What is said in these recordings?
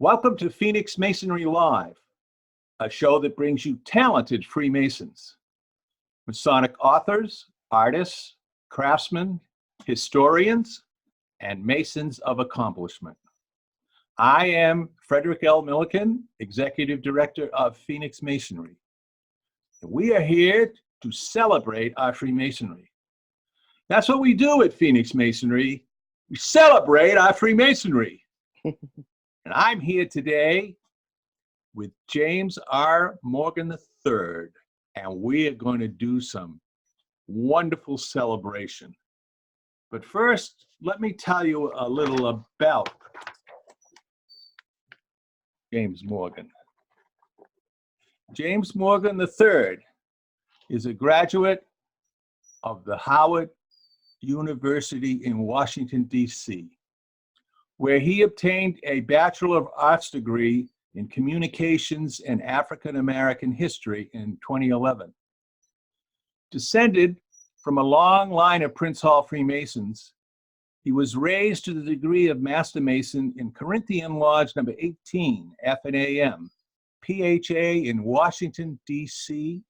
Welcome to Phoenix Masonry Live, a show that brings you talented Freemasons, Masonic authors, artists, craftsmen, historians, and Masons of accomplishment. I am Frederick L. Milliken, Executive Director of Phoenix Masonry. And we are here to celebrate our Freemasonry. That's what we do at Phoenix Masonry. We celebrate our Freemasonry. And I'm here today with James R. Morgan III, and we are going to do some wonderful celebration. But first, let me tell you a little about James Morgan. James Morgan III is a graduate of the Howard University in Washington, D.C., where he obtained a Bachelor of Arts degree in Communications and African American History in 2011. Descended from a long line of Prince Hall Freemasons, he was raised to the degree of Master Mason in Corinthian Lodge number 18, F&AM, PHA in Washington, D.C.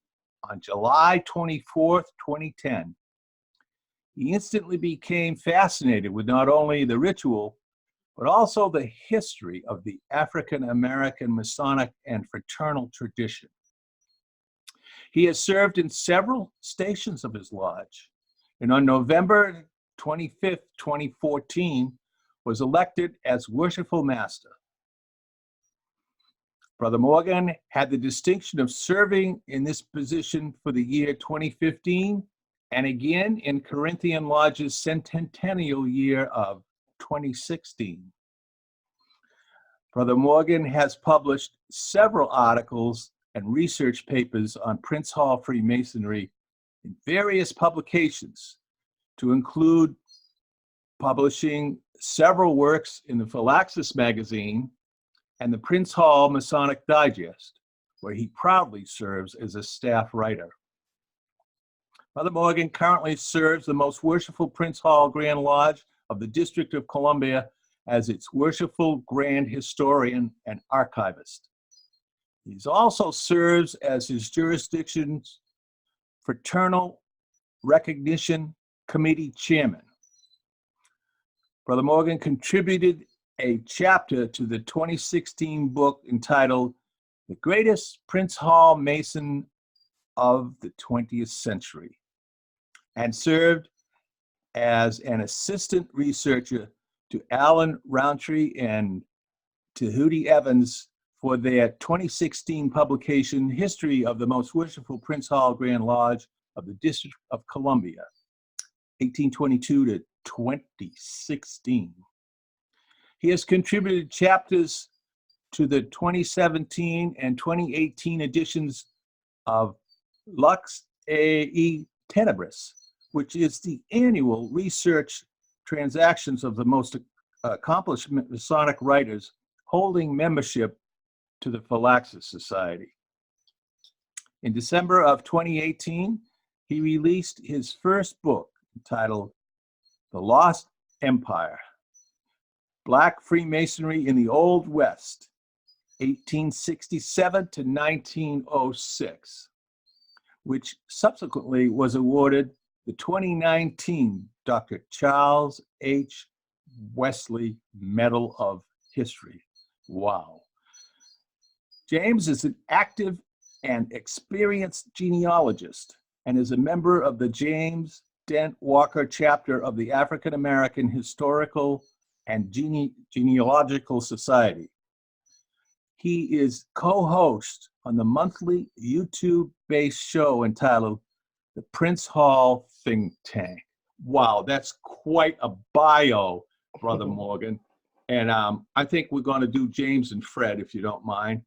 on July 24th, 2010. He instantly became fascinated with not only the ritual, but also the history of the African American Masonic and fraternal tradition. He has served in several stations of his lodge, and on November 25th, 2014, was elected as Worshipful Master. Brother Morgan had the distinction of serving in this position for the year 2015, and again in Corinthian Lodge's centennial year of 2016. Brother Morgan has published several articles and research papers on Prince Hall Freemasonry in various publications, to include publishing several works in the Philaxis magazine and the Prince Hall Masonic Digest, where he proudly serves as a staff writer. Brother Morgan currently serves the Most Worshipful Prince Hall Grand Lodge of the District of Columbia as its Worshipful Grand Historian and Archivist. He also serves as his jurisdiction's Fraternal Recognition Committee Chairman. Brother Morgan contributed a chapter to the 2016 book entitled The Greatest Prince Hall Mason of the 20th Century, and served as an assistant researcher to Alan Rountree and Tahuti Evans for their 2016 publication, History of the Most Worshipful Prince Hall Grand Lodge of the District of Columbia, 1822 to 2016. He has contributed chapters to the 2017 and 2018 editions of Lux e Tenebris, which is the annual research transactions of the most accomplished Masonic writers holding membership to the Philaxis Society. In December of 2018, he released his first book entitled The Lost Empire, Black Freemasonry in the Old West, 1867 to 1906, which subsequently was awarded the 2019 Dr. Charles H. Wesley Medal of History. Wow. James is an active and experienced genealogist and is a member of the James Dent Walker chapter of the African American Historical and Genealogical Society. He is co-host on the monthly YouTube-based show entitled The Prince Hall Think Tank. Wow, that's quite a bio, Brother Morgan. And I think we're going to do James and Fred, if you don't mind.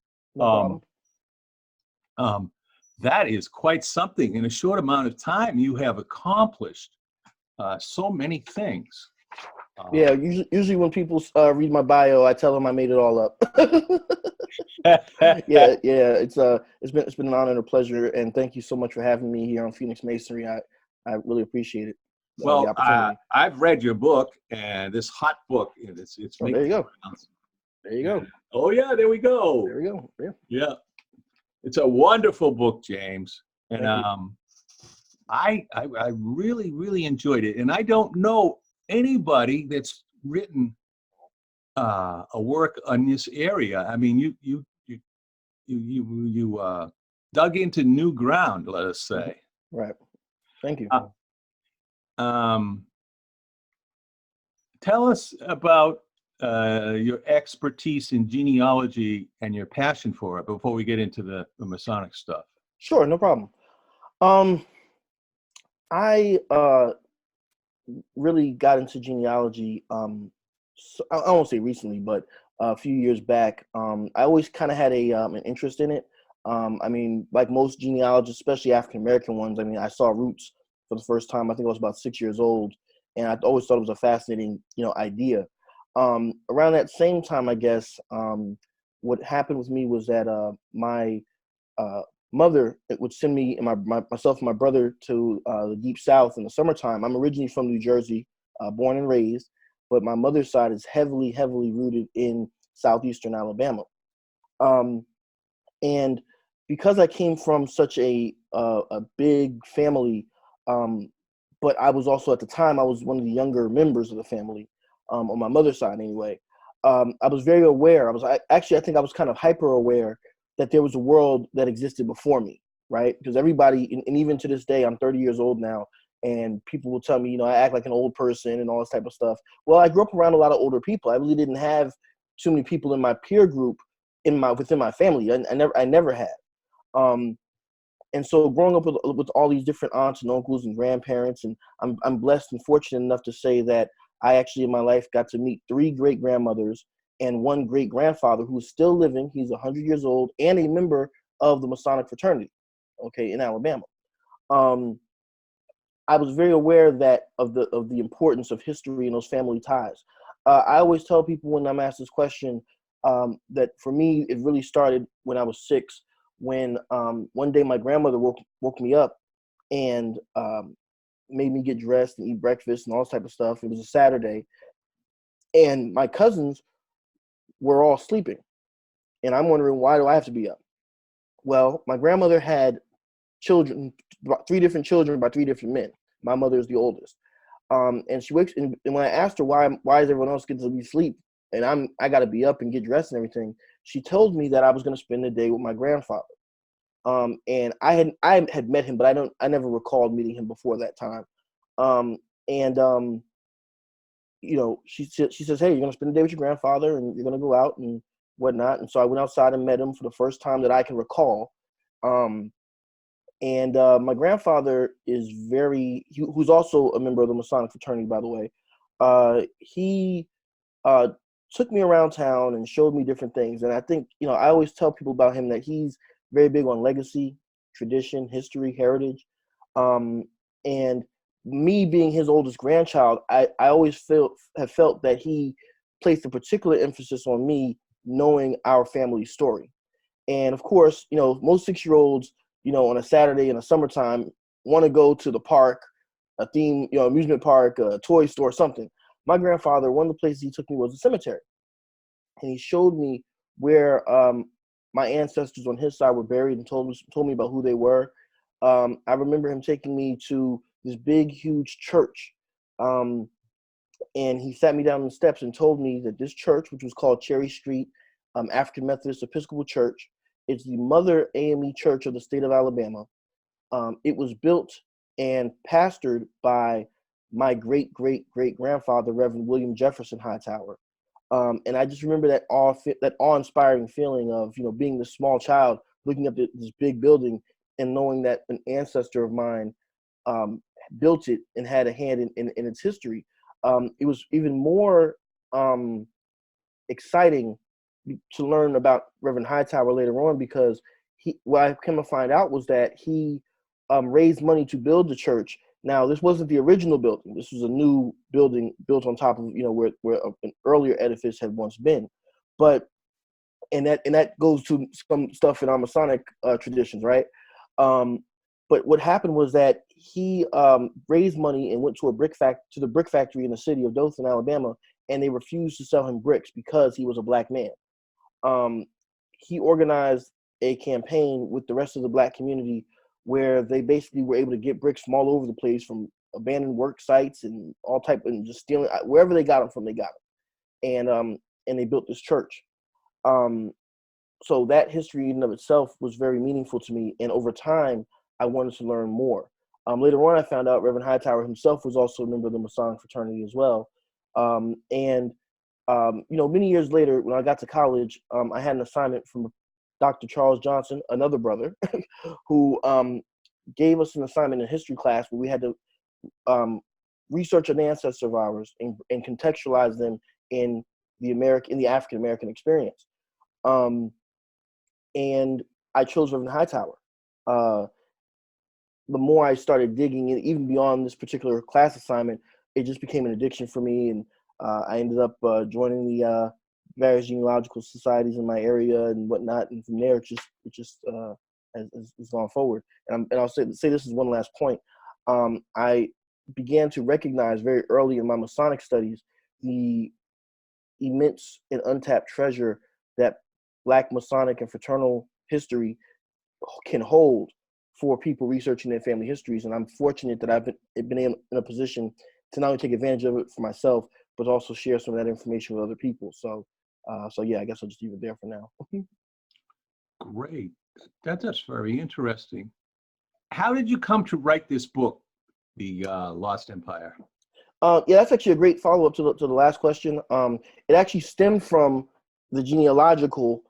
That is quite something. In a short amount of time, you have accomplished so many things. Yeah, usually when people read my bio, I tell them I made it all up. yeah, it's been an honor and a pleasure, and thank you so much for having me here on Phoenix Masonry. I really appreciate it. Well, I've read your book, and this hot book, it's there you go. There you go. Oh yeah, there we go. There we go. Yeah. Yeah, it's a wonderful book, James, and Thank you. I really really enjoyed it, and I don't know anybody that's written a work on this area. I mean, you dug into new ground, let us say. Right. Thank you. Uh, um, Tell us about your expertise in genealogy and your passion for it before we get into the Masonic stuff. Sure, no problem. Um, I really got into genealogy. So, I won't say recently, but a few years back. I always kind of had an interest in it. I mean, like most genealogists, especially African American ones. I mean, I saw roots for the first time. I think I was about 6 years old, and I always thought it was a fascinating, idea. Around that same time, I guess, what happened with me was that my uh, mother would send me and myself and my brother to the deep south in the summertime. I'm originally from New Jersey, born and raised, but my mother's side is heavily, heavily rooted in southeastern Alabama. Um, and because I came from such a big family, um, but I was also at the time I was one of the younger members of the family, on my mother's side anyway. I was very aware. I think I was kind of hyper aware that there was a world that existed before me, right? Because everybody, and even to this day, I'm 30 years old now, and people will tell me, I act like an old person and all this type of stuff. Well, I grew up around a lot of older people. I really didn't have too many people in my peer group within my family. I never had. Um, and so growing up with all these different aunts and uncles and grandparents, and I'm blessed and fortunate enough to say that I actually in my life got to meet 3 great grandmothers and 1 great grandfather who's still living. He's 100 years old and a member of the Masonic fraternity, okay, in Alabama. Um, I was very aware that of the importance of history and those family ties. I always tell people when I'm asked this question, that for me it really started when I was 6. When one day my grandmother woke me up and made me get dressed and eat breakfast and all this type of stuff. It was a Saturday, and my cousins were all sleeping, and I'm wondering, why do I have to be up? Well, my grandmother had children, 3 different children by 3 different men. My mother is the oldest. And she wakes, and when I asked her why is everyone else getting to be asleep and I got to be up and get dressed and everything, she told me that I was going to spend the day with my grandfather. And I had met him, but I never recalled meeting him before that time. And she says, hey, you're going to spend the day with your grandfather and you're going to go out and whatnot. And so I went outside and met him for the first time that I can recall. And my grandfather who's also a member of the Masonic fraternity, by the way. He took me around town and showed me different things. And I think, I always tell people about him that he's very big on legacy, tradition, history, heritage. And me being his oldest grandchild, I always have felt that he placed a particular emphasis on me knowing our family story. And of course, most 6-year-olds, on a Saturday in the summertime, want to go to the park, a theme, amusement park, a toy store, something. My grandfather, one of the places he took me was a cemetery. And he showed me where my ancestors on his side were buried and told me about who they were. I remember him taking me to this big, huge church. And he sat me down on the steps and told me that this church, which was called Cherry Street African Methodist Episcopal Church, it's the mother AME church of the state of Alabama. It was built and pastored by my great-great-great-grandfather, Reverend William Jefferson Hightower. And I just remember that awe-inspiring feeling of, being this small child looking up at this big building and knowing that an ancestor of mine built it and had a hand in its history. It was even more exciting to learn about Reverend Hightower later on, because what I came to find out was that he raised money to build the church. Now, this wasn't the original building. This was a new building built on top of, where an earlier edifice had once been. But and that goes to some stuff in our Masonic traditions, right? But what happened was that he raised money and went to the brick factory in the city of Dothan, Alabama, and they refused to sell him bricks because he was a black man. he organized a campaign with the rest of the Black community where they basically were able to get bricks from all over the place, from abandoned work sites and all type, and just stealing wherever they got them from. They got them, and they built this church. So that history in and of itself was very meaningful to me, and over time, I wanted to learn more. Later on, I found out Reverend Hightower himself was also a member of the Masonic fraternity as well. Many years later, when I got to college, I had an assignment from Dr. Charles Johnson, another brother, who gave us an assignment in history class where we had to research an ancestor of ours and contextualize them in the African American experience. And I chose Reverend Hightower. The more I started digging in, even beyond this particular class assignment, it just became an addiction for me, and I ended up joining the various genealogical societies in my area and whatnot. And from there, it just has gone forward. And I'll say this is one last point. I began to recognize very early in my Masonic studies the immense and untapped treasure that Black Masonic and fraternal history can hold for people researching their family histories. And I'm fortunate that I've been in a position to not only take advantage of it for myself, but also share some of that information with other people. So yeah, I guess I'll just leave it there for now. Great. That's very interesting. How did you come to write this book, The Lost Empire? Yeah, that's actually a great follow-up to the last question. It actually stemmed from the genealogical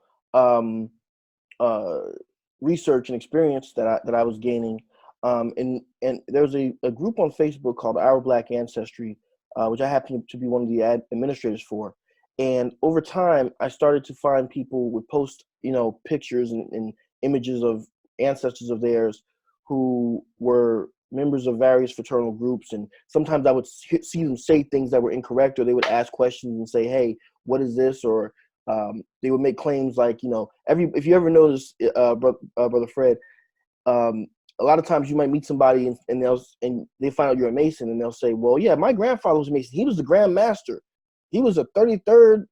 research and experience that I was gaining. And there's a group on Facebook called Our Black Ancestry, which I happen to be one of the administrators for. And over time, I started to find people would post, pictures and images of ancestors of theirs who were members of various fraternal groups. And sometimes I would see them say things that were incorrect, or they would ask questions and say, "Hey, what is this?" Or they would make claims like, if you ever notice, Brother Fred, a lot of times you might meet somebody and they find out you're a Mason, and they'll say, "Well, yeah, my grandfather was a Mason. He was the Grand Master. He was a 33rd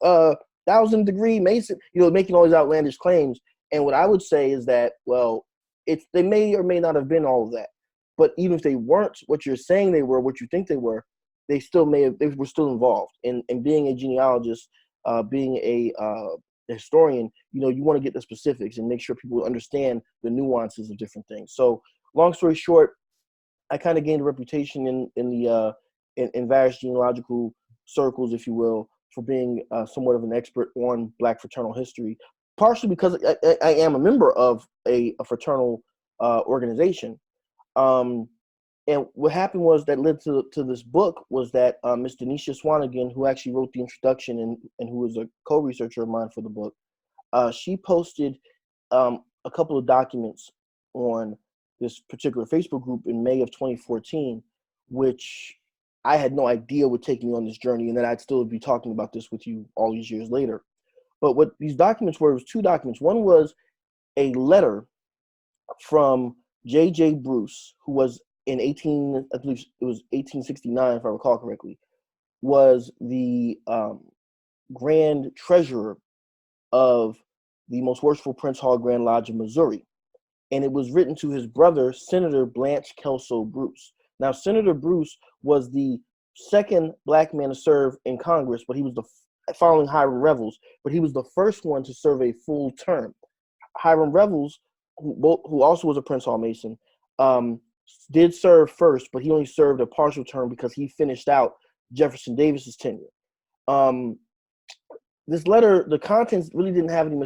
1,000-degree Mason," making all these outlandish claims. And what I would say is that, well, they may or may not have been all of that. But even if they weren't what you're saying they were, what you think they were, they were still involved. And being a genealogist, being a historian, you want to get the specifics and make sure people understand the nuances of different things. So long story short, I kind of gained a reputation in various genealogical circles, if you will, for being somewhat of an expert on Black fraternal history, partially because I am a member of a fraternal organization. And what happened was that led to this book was that Ms. Denisha Swanigan, who actually wrote the introduction and who was a co-researcher of mine for the book, she posted a couple of documents on this particular Facebook group in May of 2014, which I had no idea would take me on this journey, and that I'd still be talking about this with you all these years later. But what these documents were was two documents. One was a letter from J.J. Bruce, who was I believe it was 1869, if I recall correctly, was the grand treasurer of the Most Worshipful Prince Hall Grand Lodge of Missouri. And it was written to his brother, Senator Blanche Kelso Bruce. Now, Senator Bruce was the second Black man to serve in Congress, but he was following Hiram Revels, but he was the first one to serve a full term. Hiram Revels, who also was a Prince Hall Mason, did serve first, but he only served a partial term because he finished out Jefferson Davis's tenure. This letter, the contents really didn't have any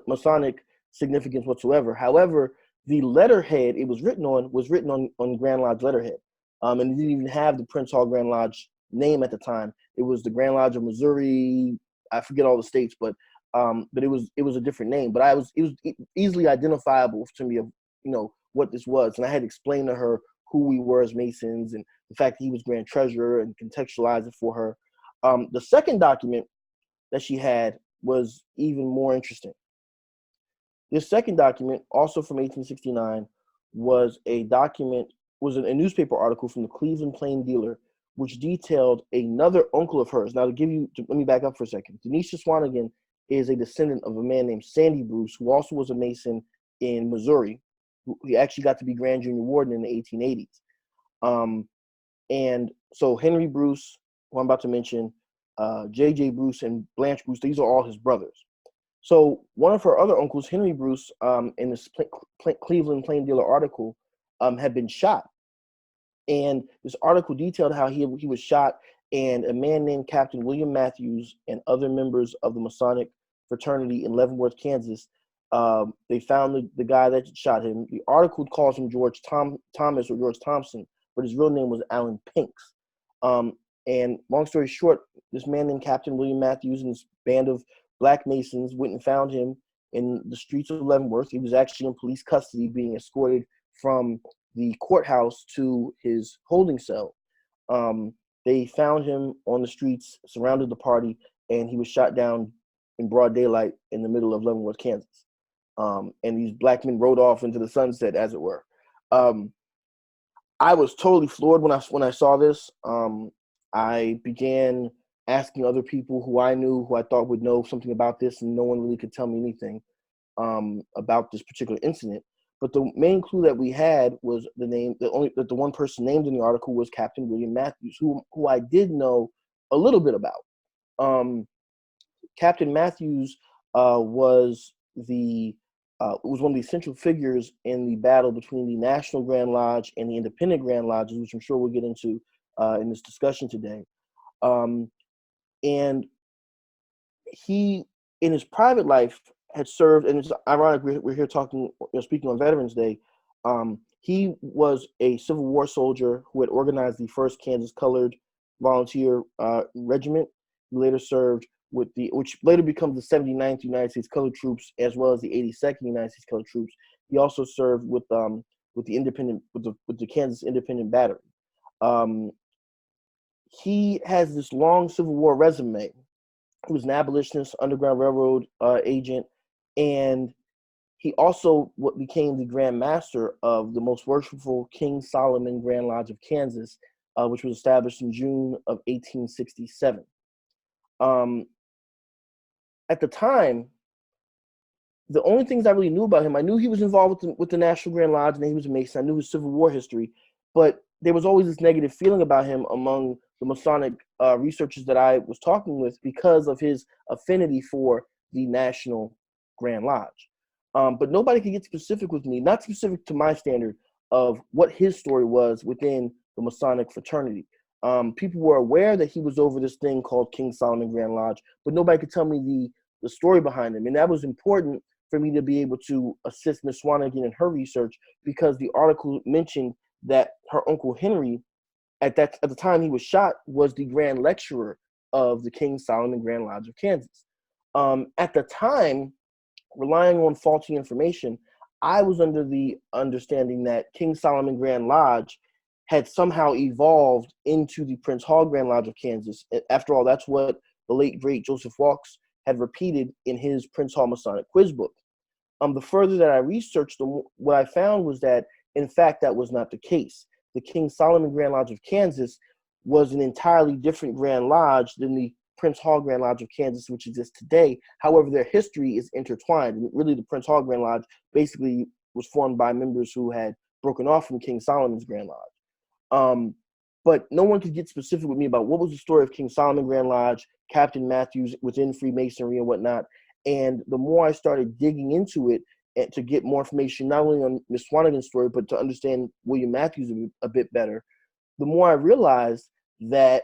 Masonic significance whatsoever. However, the letterhead it was written on Grand Lodge letterhead, and it didn't even have the Prince Hall Grand Lodge name at the time. It was the Grand Lodge of Missouri. I forget all the states, but it was a different name. But it was easily identifiable to me of what this was, and I had to explain to her who we were as Masons and the fact that he was Grand Treasurer and contextualize it for her. The second document that she had was even more interesting. This second document, also from 1869, was a newspaper article from the Cleveland Plain Dealer, which detailed another uncle of hers. Now, let me back up for a second. Denisha Swanigan is a descendant of a man named Sandy Bruce, who also was a Mason in Missouri. He actually got to be Grand Junior Warden in the 1880s. And so Henry Bruce, who I'm about to mention, J.J. Bruce, and Blanche Bruce, these are all his brothers. So one of her other uncles, Henry Bruce, in this Cleveland Plain Dealer article, had been shot. And this article detailed how he was shot, and a man named Captain William Matthews and other members of the Masonic fraternity in Leavenworth, Kansas, they found the guy that shot him. The article calls him George Thomas or George Thompson, but his real name was Alan Pinks. And long story short, this man named Captain William Matthews and this band of Black Masons went and found him in the streets of Leavenworth. He was actually in police custody, being escorted from the courthouse to his holding cell. They found him on the streets, surrounded the party, and he was shot down in broad daylight in the middle of Leavenworth, Kansas. And these Black men rode off into the sunset, as it were. I was totally floored when I saw this. I began asking other people who I knew, who I thought would know something about this, and no one really could tell me anything about this particular incident. But the main clue that we had was the one person named in the article was Captain William Matthews, who I did know a little bit about. Captain Matthews was one of the central figures in the battle between the National Grand Lodge and the Independent Grand Lodges, which I'm sure we'll get into in this discussion today. And he, in his private life, had served, and it's ironic we're here speaking on Veterans Day. He was a Civil War soldier who had organized the 1st Kansas Colored Volunteer Regiment. He later served with which later becomes the 79th United States Colored Troops, as well as the 82nd United States Colored Troops. He also served with the Kansas Independent Battery. He has this long Civil War resume. He was an abolitionist, Underground Railroad agent, and he also became the Grand Master of the Most Worshipful King Solomon Grand Lodge of Kansas, which was established in June of 1867. At the time, the only things I really knew about him, I knew he was involved with the National Grand Lodge, and he was a Mason. I knew his Civil War history, but there was always this negative feeling about him among the Masonic researchers that I was talking with because of his affinity for the National Grand Lodge. But nobody could get specific with me, not specific to my standard of what his story was within the Masonic fraternity. People were aware that he was over this thing called King Solomon Grand Lodge, but nobody could tell me the story behind him. And that was important for me to be able to assist Ms. Swanigan in her research, because the article mentioned that her uncle Henry, at the time he was shot, was the Grand Lecturer of the King Solomon Grand Lodge of Kansas. At the time, relying on faulty information, I was under the understanding that King Solomon Grand Lodge had somehow evolved into the Prince Hall Grand Lodge of Kansas. After all, that's what the late, great Joseph Walks had repeated in his Prince Hall Masonic Quiz Book. The further that I researched, what I found was that, in fact, that was not the case. The King Solomon Grand Lodge of Kansas was an entirely different Grand Lodge than the Prince Hall Grand Lodge of Kansas, which exists today. However, their history is intertwined. And really, the Prince Hall Grand Lodge basically was formed by members who had broken off from King Solomon's Grand Lodge. But no one could get specific with me about what was the story of King Solomon Grand Lodge, Captain Matthews within Freemasonry and whatnot. And the more I started digging into it, and to get more information, not only on Ms. Swanigan's story, but to understand William Matthews a bit better, the more I realized that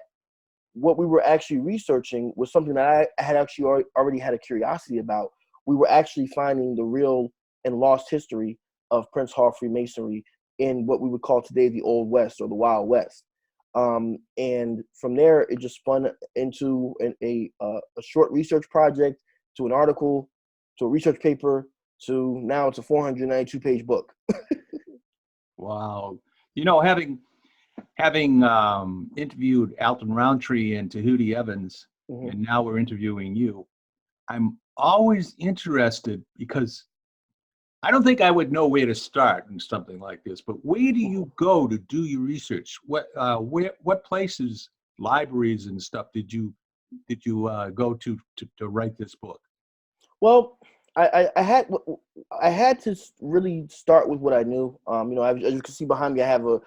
what we were actually researching was something that I had actually already had a curiosity about. We were actually finding the real and lost history of Prince Hall Freemasonry in what we would call today the Old West or the Wild West. And from there, it just spun into a short research project, to an article, to a research paper, to now it's a 492-page book. Wow. You know, having interviewed Alton Roundtree and Tahuti Evans, and now we're interviewing you, I'm always interested, because I don't think I would know where to start in something like this, but where do you go to do your research? What places, libraries and stuff did you go to write this book? Well, I had to really start with what I knew. As you can see behind me, I have a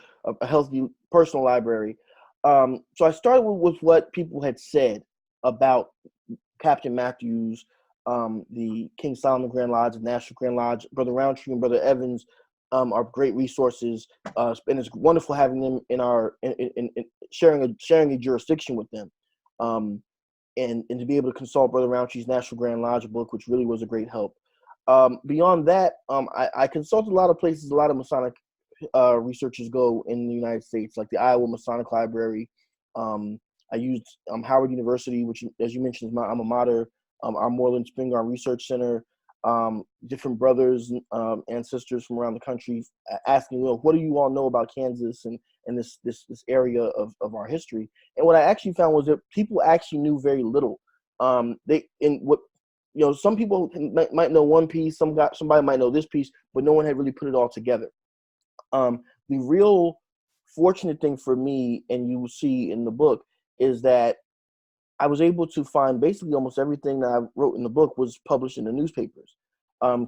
healthy personal library. So I started with what people had said about Captain Matthews, the King Solomon Grand Lodge, the National Grand Lodge, Brother Roundtree and Brother Evans are great resources, and it's wonderful having them in sharing a jurisdiction with them. Um, and to be able to consult Brother Rountree's National Grand Lodge book, which really was a great help. Beyond that, I consulted a lot of places, a lot of Masonic researchers go in the United States, like the Iowa Masonic Library. I used Howard University, which, as you mentioned, is my alma mater, our Moreland Spingarn Research Center, different brothers and sisters from around the country asking, what do you all know about Kansas and this area of our history? And what I actually found was that people actually knew very little. Some people might know one piece, somebody might know this piece, but no one had really put it all together. The real fortunate thing for me, and you will see in the book, is that I was able to find basically almost everything that I wrote in the book was published in the newspapers.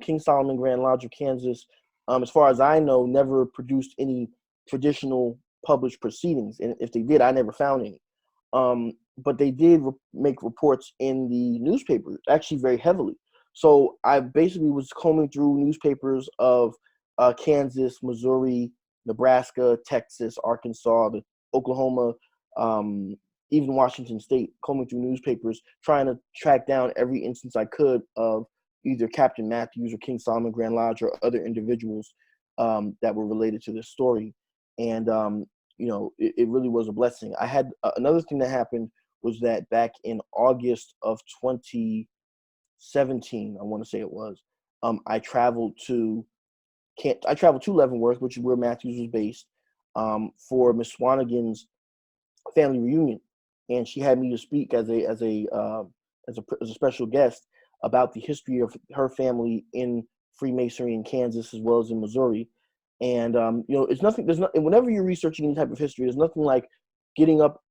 King Solomon Grand Lodge of Kansas, as far as I know, never produced any traditional published proceedings. And if they did, I never found any. But they did make reports in the newspaper, actually very heavily. So I basically was combing through newspapers of Kansas, Missouri, Nebraska, Texas, Arkansas, Oklahoma, even Washington State, combing through newspapers, trying to track down every instance I could of either Captain Matthews or King Solomon Grand Lodge or other individuals that were related to this story. And, it really was a blessing. I had another thing that happened was that back in August of 2017, I want to say it was, I traveled to Leavenworth, which is where Matthews was based, for Miss Swanigan's family reunion, and she had me to speak as a special guest about the history of her family in Freemasonry in Kansas as well as in Missouri. And it's nothing. Whenever you're researching any type of history, there's nothing like getting up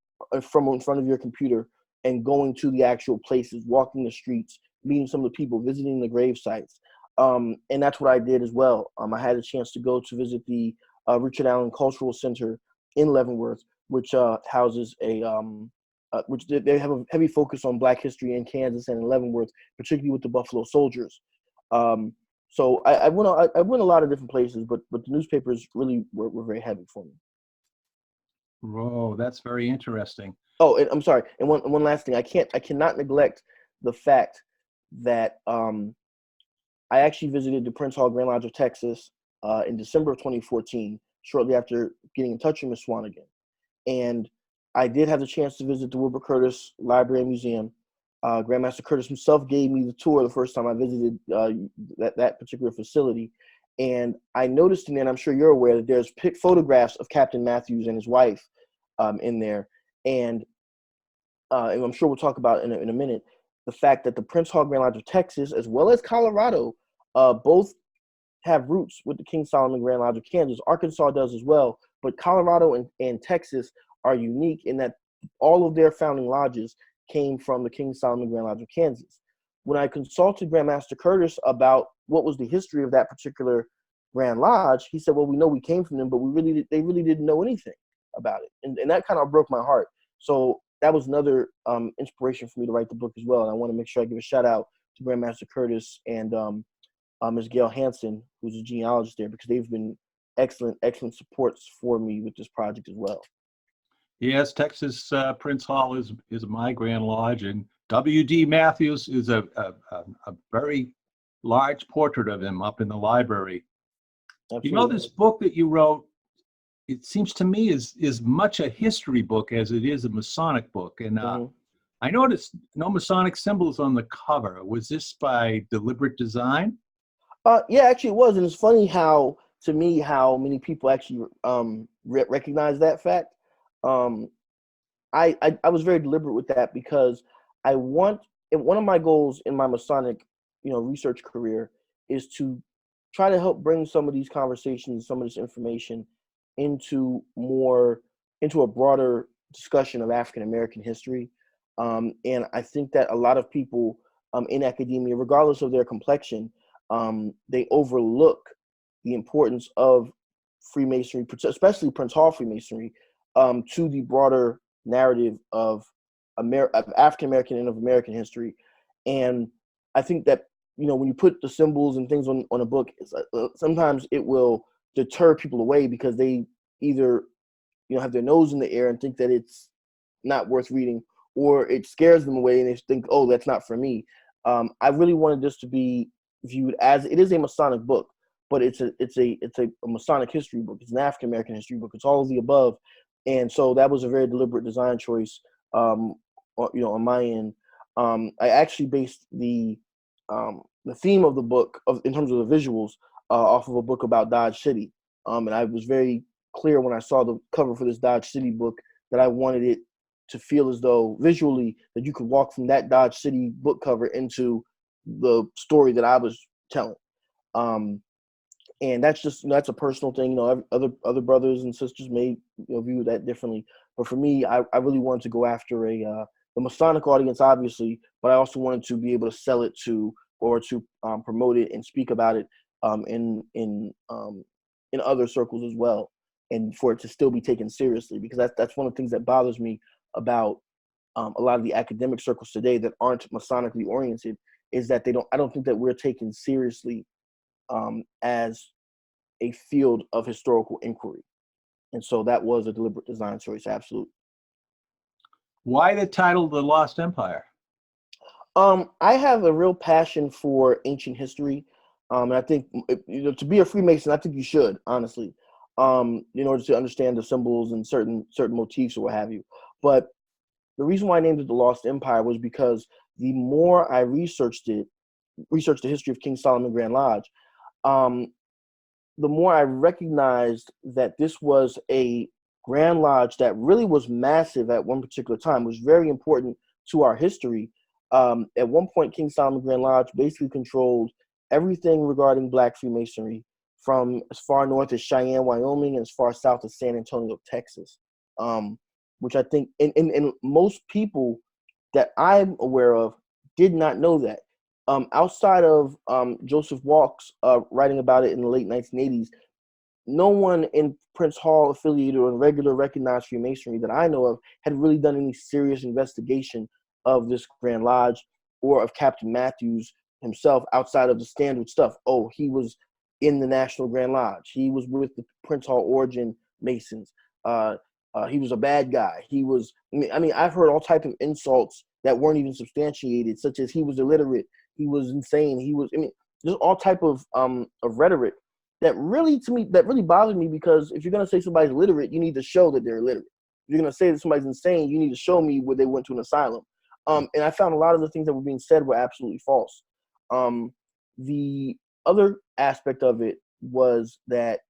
from in front of your computer and going to the actual places, walking the streets, meeting some of the people, visiting the grave sites. And that's what I did as well. I had a chance to go to visit the Richard Allen Cultural Center in Leavenworth, which houses which they have a heavy focus on Black history in Kansas and in Leavenworth, particularly with the Buffalo Soldiers. So I went a lot of different places, but the newspapers really were very heavy for me. Whoa, that's very interesting. Oh, and I'm sorry. And one last thing, I cannot neglect the fact that I actually visited the Prince Hall Grand Lodge of Texas in December of 2014, shortly after getting in touch with Ms. Swanigan. And I did have the chance to visit the Wilbur Curtis Library and Museum. Grandmaster Curtis himself gave me the tour the first time I visited that particular facility. And I noticed in there, and I'm sure you're aware, that there's photographs of Captain Matthews and his wife in there. And I'm sure we'll talk about in a minute, the fact that the Prince Hall Grand Lodge of Texas, as well as Colorado, both have roots with the King Solomon Grand Lodge of Kansas. Arkansas does as well, but Colorado and Texas are unique in that all of their founding lodges came from the King Solomon Grand Lodge of Kansas. When I consulted Grandmaster Curtis about what was the history of that particular Grand Lodge, he said, well, we know we came from them, but they really didn't know anything about it. And that kind of broke my heart. So that was another inspiration for me to write the book as well. And I want to make sure I give a shout out to Grandmaster Curtis and Ms. Gail Hansen, who's a genealogist there, because they've been excellent supports for me with this project as well. Yes, Texas Prince Hall is my Grand Lodge, and W.D. Matthews is a very large portrait of him up in the library. Absolutely. This book that you wrote, it seems to me is much a history book as it is a Masonic book. And I noticed no Masonic symbols on the cover. Was this by deliberate design? Yeah, actually it was. And it's funny how many people actually recognize that fact. I was very deliberate with that because one of my goals in my Masonic, research career is to try to help bring some of these conversations, some of this information into a broader discussion of African American history. And I think that a lot of people in academia, regardless of their complexion, they overlook the importance of Freemasonry, especially Prince Hall Freemasonry, to the broader narrative of African American and of American history. And I think that, when you put the symbols and things on a book, sometimes it will deter people away because they either have their nose in the air and think that it's not worth reading, or it scares them away and they think, oh, that's not for me. I really wanted this to be viewed as, it is a Masonic book, but it's a Masonic history book. It's an African American history book. It's all of the above, and so that was a very deliberate design choice. On my end, I actually based the theme of the book in terms of the visuals off of a book about Dodge City, and I was very clear when I saw the cover for this Dodge City book that I wanted it to feel as though visually that you could walk from that Dodge City book cover into the story that I was telling. And that's just, that's a personal thing. Other brothers and sisters may view that differently, but for me, I really wanted to go after the Masonic audience, obviously, but I also wanted to be able to sell it to, or to promote it and speak about it in other circles as well, and for it to still be taken seriously, because that's one of the things that bothers me about a lot of the academic circles today that aren't Masonically oriented, is that I don't think that we're taken seriously as a field of historical inquiry. And so that was a deliberate design choice, absolutely. Why the title The Lost Empire? I have a real passion for ancient history. And I think, to be a Freemason, I think you should, honestly, in order to understand the symbols and certain motifs or what have you. But the reason why I named it The Lost Empire was because the more I researched the history of King Solomon Grand Lodge, the more I recognized that this was a Grand Lodge that really was massive at one particular time, was very important to our history. At one point, King Solomon Grand Lodge basically controlled everything regarding Black Freemasonry, from as far north as Cheyenne, Wyoming, and as far south as San Antonio, Texas. Which I think, and most people that I'm aware of did not know that. Outside of Joseph Walks writing about it in the late 1980s, no one in Prince Hall affiliated or in regular recognized Freemasonry that I know of had really done any serious investigation of this Grand Lodge or of Captain Matthews himself, outside of the standard stuff. Oh, he was in the National Grand Lodge. He was with the Prince Hall Origin Masons. He was a bad guy. He was, I've heard all types of insults that weren't even substantiated, such as he was illiterate, he was insane, there's all type of rhetoric that really bothered me, because if you're going to say somebody's illiterate, you need to show that they're illiterate. If you're going to say that somebody's insane, you need to show me where they went to an asylum. And I found a lot of the things that were being said were absolutely false. The other aspect of it was that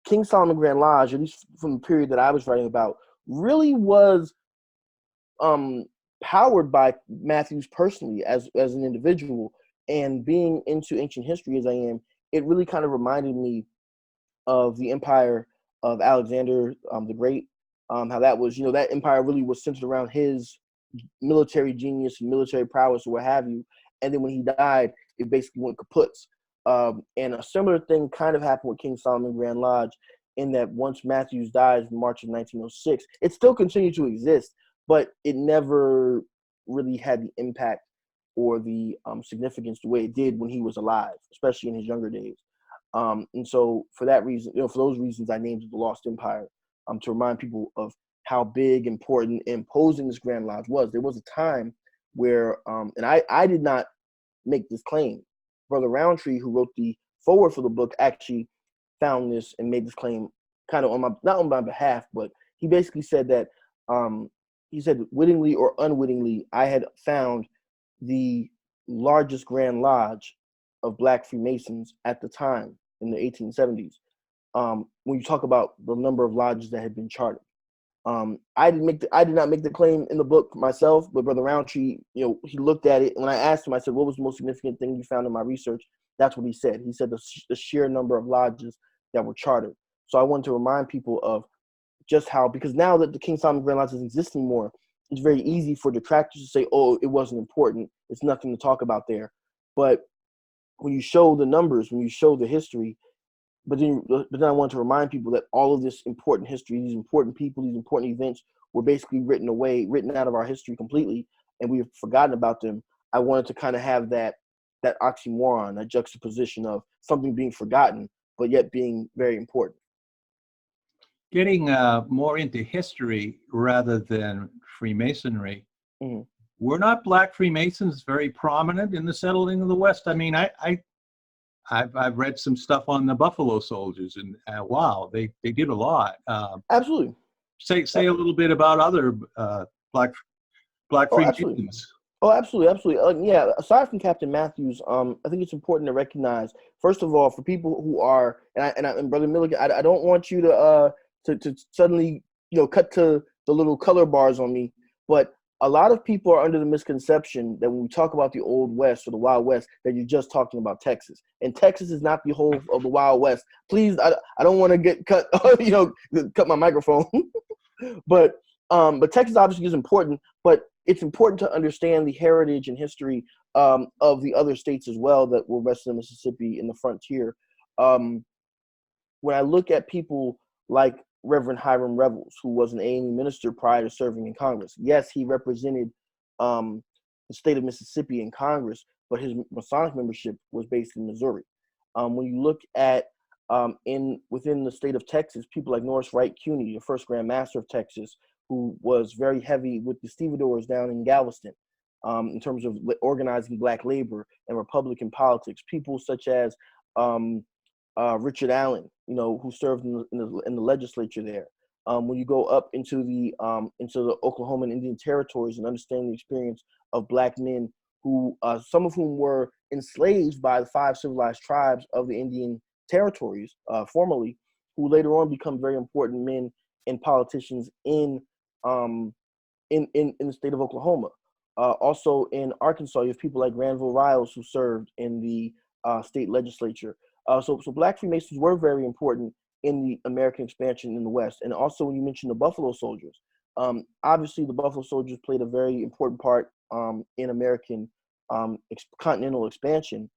King Solomon Grand Lodge, at least from the period that I was writing about, really was powered by Matthews personally as an individual. And being into ancient history as I am, it really kind of reminded me of the empire of Alexander the Great. How that was, that empire really was centered around his military genius and military prowess or what have you. And then when he died, it basically went kaput. And a similar thing kind of happened with King Solomon Grand Lodge, in that once Matthews died in March of 1906, it still continued to exist, but it never really had the impact or the significance the way it did when he was alive, especially in his younger days. And so for that reason, for those reasons, I named it The Lost Empire, to remind people of how big, important, and imposing this Grand Lodge was. There was a time where, and I did not make this claim. Brother Roundtree, who wrote the foreword for the book, actually found this and made this claim kind of not on my behalf, but he basically said that, he said, wittingly or unwittingly, I had found the largest Grand Lodge of Black Freemasons at the time in the 1870s. When you talk about the number of lodges that had been chartered, I did not make the claim in the book myself, but Brother Roundtree, he looked at it. And when I asked him, I said, "What was the most significant thing you found in my research?" That's what he said. He said the sheer number of lodges that were chartered. So I wanted to remind people of just how, because now that the King Solomon Grand Lodge doesn't exist anymore, it's very easy for detractors to say, oh, it wasn't important. It's nothing to talk about there. But when you show the numbers, when you show the history, but then I want to remind people that all of this important history, these important people, these important events were basically written out of our history completely, and we've forgotten about them. I wanted to kind of have that oxymoron, that juxtaposition of something being forgotten, but yet being very important. Getting more into history rather than Freemasonry, Mm-hmm. were not Black Freemasons very prominent in the settling of the West? I mean, I've read some stuff on the Buffalo Soldiers, and wow, they did a lot. Absolutely. Say a little bit about other Black Oh, absolutely. Freemasons. Oh, absolutely, absolutely. Yeah. Aside from Captain Matthews, I think it's important to recognize, first of all, for people who are, and Brother Milligan, I don't want you to suddenly cut to the little color bars on me, but a lot of people are under the misconception that when we talk about the Old West or the Wild West, that you're just talking about Texas, and Texas is not the whole of the Wild West. Please, I don't want to get cut, cut my microphone, but Texas obviously is important, but it's important to understand the heritage and history of the other states as well that were west of the Mississippi in the frontier. When I look at people like Reverend Hiram Revels, who was an AME minister prior to serving in Congress, yes, he represented the state of Mississippi in Congress, but his Masonic membership was based in Missouri. When you look at within the state of Texas, people like Norris Wright Cuney, the first Grand Master of Texas, who was very heavy with the stevedores down in Galveston in terms of organizing Black labor and Republican politics. People such as Richard Allen, who served in the legislature there. When you go up into the Oklahoma and Indian territories and understand the experience of Black men who, some of whom were enslaved by the 5 civilized tribes of the Indian territories formerly, who later on become very important men and politicians in the state of Oklahoma. Also in Arkansas, you have people like Granville Riles who served in the state legislature. So Black Freemasons were very important in the American expansion in the West. And also when you mentioned the Buffalo Soldiers, obviously the Buffalo Soldiers played a very important part in American continental expansion.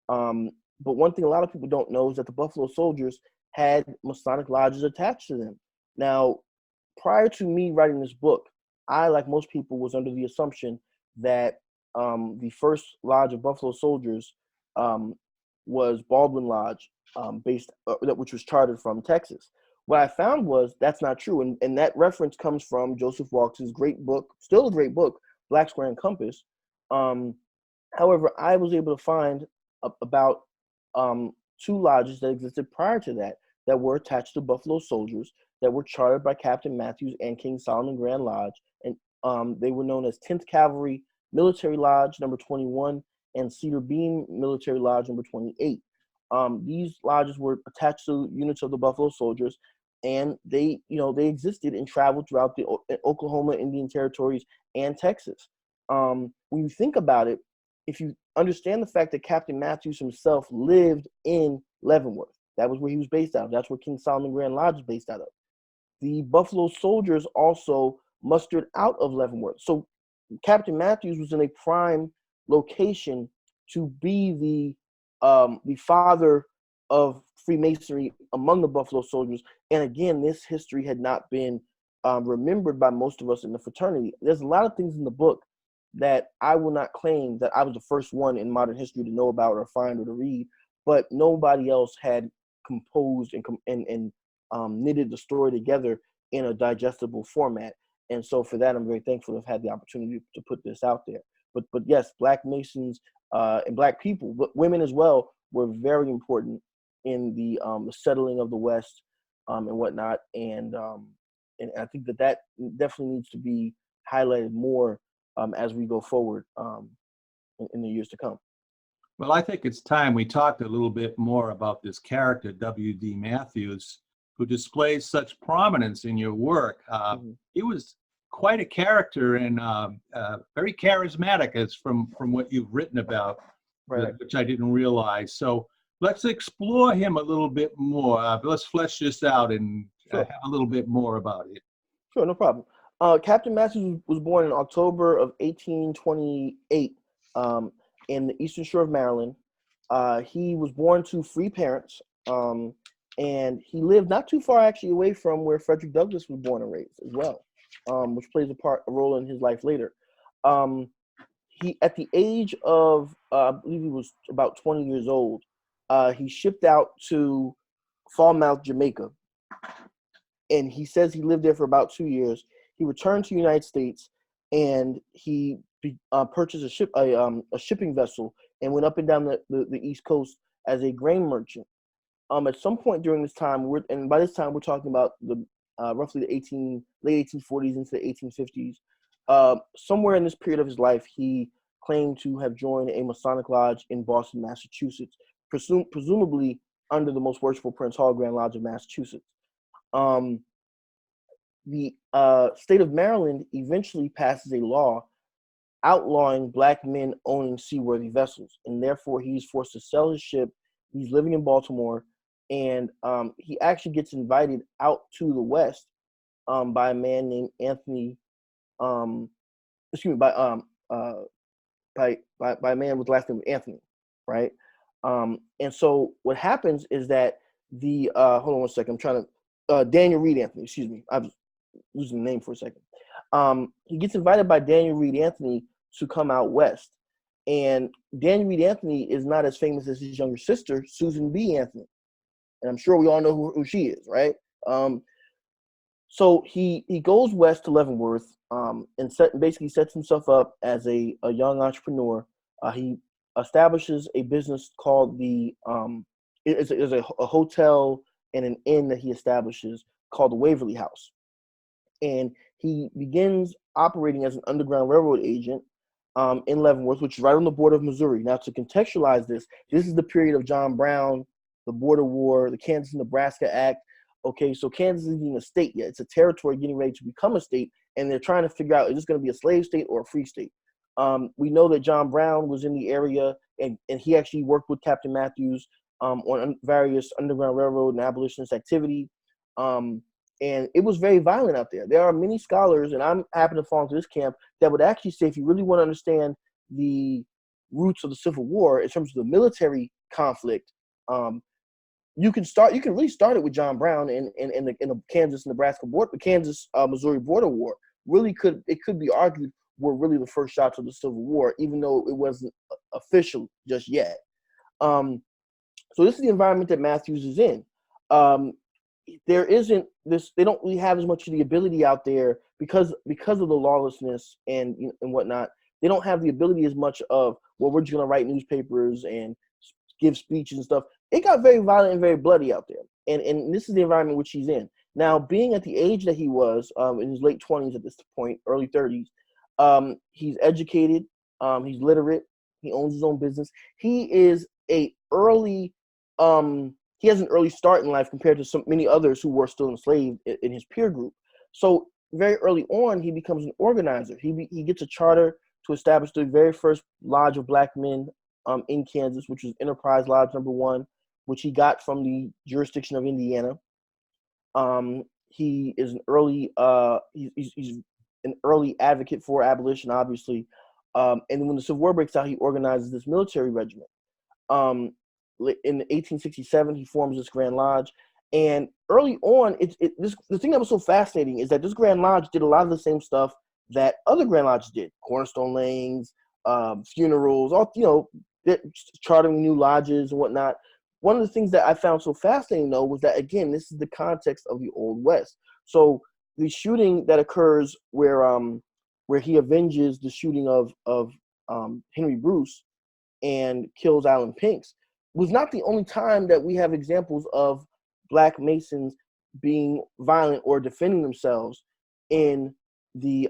But one thing a lot of people don't know is that the Buffalo Soldiers had Masonic lodges attached to them. Now, prior to me writing this book, I, like most people, was under the assumption that the first lodge of Buffalo Soldiers was Baldwin Lodge, which was chartered from Texas. What I found was that's not true, and that reference comes from Joseph Walks's great book, still a great book, Black Square and Compass. However, I was able to find about 2 lodges that existed prior to that were attached to Buffalo Soldiers, that were chartered by Captain Matthews and King Solomon Grand Lodge, and they were known as 10th Cavalry Military Lodge number 21 and Cedar Beam Military Lodge number 28. These lodges were attached to units of the Buffalo Soldiers, and they existed and traveled throughout the Oklahoma, Indian territories, and Texas. When you think about it, if you understand the fact that Captain Matthews himself lived in Leavenworth, that was where he was based out of. That's where King Solomon Grand Lodge is based out of. The Buffalo Soldiers also mustered out of Leavenworth. So Captain Matthews was in a prime location to be the father of Freemasonry among the Buffalo Soldiers. And again, this history had not been remembered by most of us in the fraternity. There's a lot of things in the book that I will not claim that I was the first one in modern history to know about or find or to read, but nobody else had composed and knitted the story together in a digestible format. And so for that, I'm very thankful to have had the opportunity to put this out there. But yes, Black Masons and Black people, but women as well, were very important in the settling of the West and whatnot. And I think that definitely needs to be highlighted more as we go forward in the years to come. Well, I think it's time we talked a little bit more about this character, W.D. Matthews, who displays such prominence in your work. He was quite a character and very charismatic, as from what you've written about, right, which I didn't realize. So let's explore him a little bit more. Let's flesh this out and sure, have a little bit more about it. Sure, no problem. Captain Matthews was born in October of 1828 um, in the Eastern Shore of Maryland. He was born to free parents, and he lived not too far actually away from where Frederick Douglass was born and raised as well, which plays a role in his life later. Um, he, at the age of, I believe he was about 20 years old, he shipped out to Falmouth, Jamaica, and he says he lived there for about 2 years. He returned to the United States, and he purchased a shipping vessel and went up and down the East Coast as a grain merchant. At some point during this time, and by this time we're talking about the roughly the late 1840s into the 1850s. Somewhere in this period of his life, he claimed to have joined a Masonic lodge in Boston, Massachusetts, presumably under the Most Worshipful Prince Hall Grand Lodge of Massachusetts. Um, the state of Maryland eventually passes a law outlawing black men owning seaworthy vessels, and therefore he's forced to sell his ship. He's living in Baltimore, and he actually gets invited out to the West by a man named Anthony. Excuse me, by a man with the last name Anthony, right? And so what happens is that the hold on one second, I'm trying to Daniel Reed Anthony. Excuse me, I was losing the name for a second. He gets invited by Daniel Reed Anthony to come out west. And Daniel Reed Anthony is not as famous as his younger sister, Susan B. Anthony. And I'm sure we all know who she is, right? So he goes west to Leavenworth and basically sets himself up as a young entrepreneur. He establishes a business called it's a hotel and an inn that he establishes called the Waverly House. And he begins operating as an Underground Railroad agent in Leavenworth, which is right on the border of Missouri. Now, to contextualize this is the period of John Brown, the border war, the Kansas-Nebraska Act. Okay, so Kansas isn't even a state yet. It's a territory getting ready to become a state, and they're trying to figure out, is this going to be a slave state or a free state? We know that John Brown was in the area, and he actually worked with Captain Matthews on various Underground Railroad and abolitionist activity. And it was very violent out there. There are many scholars, and I'm happy to fall into this camp, that would actually say if you really want to understand the roots of the Civil War in terms of the military conflict, you can really start it with John Brown and the Kansas-Nebraska border, the Kansas-Missouri border war. It could be argued were really the first shots of the Civil War, even though it wasn't official just yet. So this is the environment that Matthews is in. There isn't this. They don't really have as much of the ability out there because of the lawlessness and whatnot. They don't have the ability as much of, well, we're just going to write newspapers and give speeches and stuff. It got very violent and very bloody out there. And this is the environment which he's in. Now, being at the age that he was, in his late 20s at this point, early 30s, he's educated, he's literate, he owns his own business. He has an early start in life compared to many others who were still enslaved in his peer group. So very early on, he becomes an organizer. He gets a charter to establish the very first lodge of black men in Kansas, which was Enterprise Lodge Number 1, which he got from the jurisdiction of Indiana. He is an early he's an early advocate for abolition, obviously. And when the Civil War breaks out, he organizes this military regiment. In 1867, he forms this Grand Lodge. And early on, the thing that was so fascinating is that this Grand Lodge did a lot of the same stuff that other Grand Lodges did: cornerstone layings, funerals, chartering new lodges and whatnot. One of the things that I found so fascinating, though, was that, again, this is the context of the Old West. So the shooting that occurs where he avenges the shooting of Henry Bruce and kills Alan Pinks was not the only time that we have examples of Black Masons being violent or defending themselves in the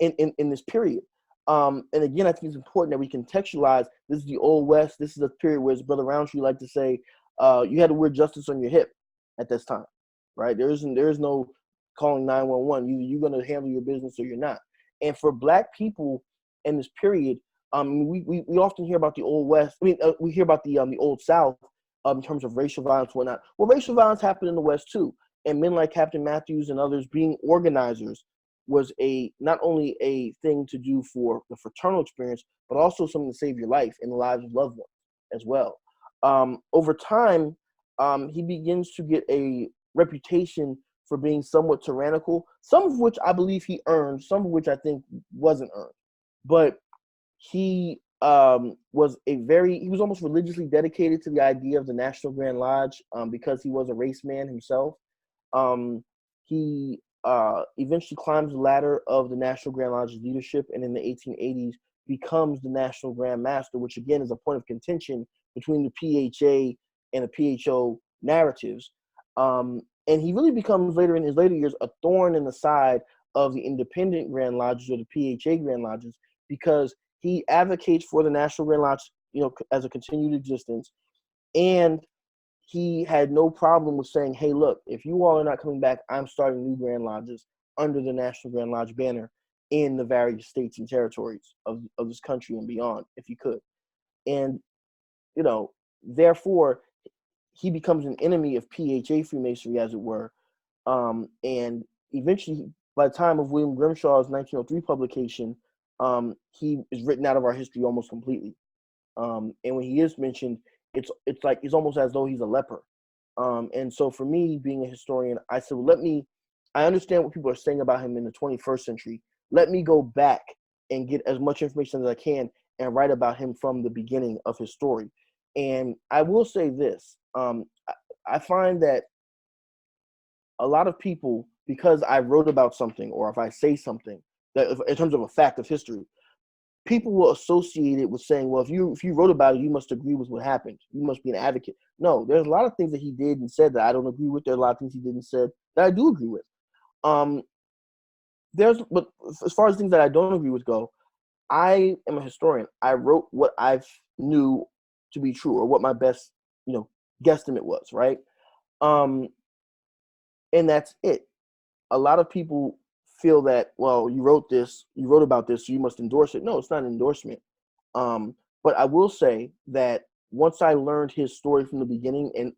in this period. And again, I think it's important that we contextualize. This is the Old West. This is a period where, as Brother Roundtree liked to say, you had to wear justice on your hip at this time, right? There is no calling 911. Either you're going to handle your business or you're not. And for Black people in this period, we often hear about the Old West. We hear about the Old South in terms of racial violence and whatnot. Well, racial violence happened in the West too. and men like Captain Matthews and others being organizers was not only a thing to do for the fraternal experience, but also something to save your life and the lives of loved ones as well. Over time, he begins to get a reputation for being somewhat tyrannical, some of which I believe he earned, some of which I think wasn't earned. But he he was almost religiously dedicated to the idea of the National Grand Lodge because he was a race man himself. He eventually climbs the ladder of the National Grand Lodge's leadership, and in the 1880s becomes the National Grand Master, which again is a point of contention between the PHA and the PHO narratives. And he really becomes later in his later years a thorn in the side of the independent Grand Lodges or the PHA Grand Lodges, because he advocates for the National Grand Lodge, as a continued existence. And he had no problem with saying, hey, look, if you all are not coming back, I'm starting new Grand Lodges under the National Grand Lodge banner in the various states and territories of this country and beyond, if he could. And, therefore, he becomes an enemy of PHA Freemasonry, as it were. And eventually, by the time of William Grimshaw's 1903 publication, he is written out of our history almost completely. And when he is mentioned, it's almost as though he's a leper. And so for me, being a historian, I said, well, I understand what people are saying about him in the 21st century. Let me go back and get as much information as I can and write about him from the beginning of his story. And I will say this, I find that a lot of people, because I wrote about something, or if I say something that in terms of a fact of history, people will associate it with saying, well, if you wrote about it, you must agree with what happened. You must be an advocate. No, there's a lot of things that he did and said that I don't agree with. There's a lot of things he did and said that I do agree with. But as far as things that I don't agree with go, I am a historian. I wrote what I knew to be true, or what my best, guesstimate was, right? And that's it. A lot of people feel that, well, you wrote about this, so you must endorse it. No, it's not an endorsement. But I will say that once I learned his story from the beginning and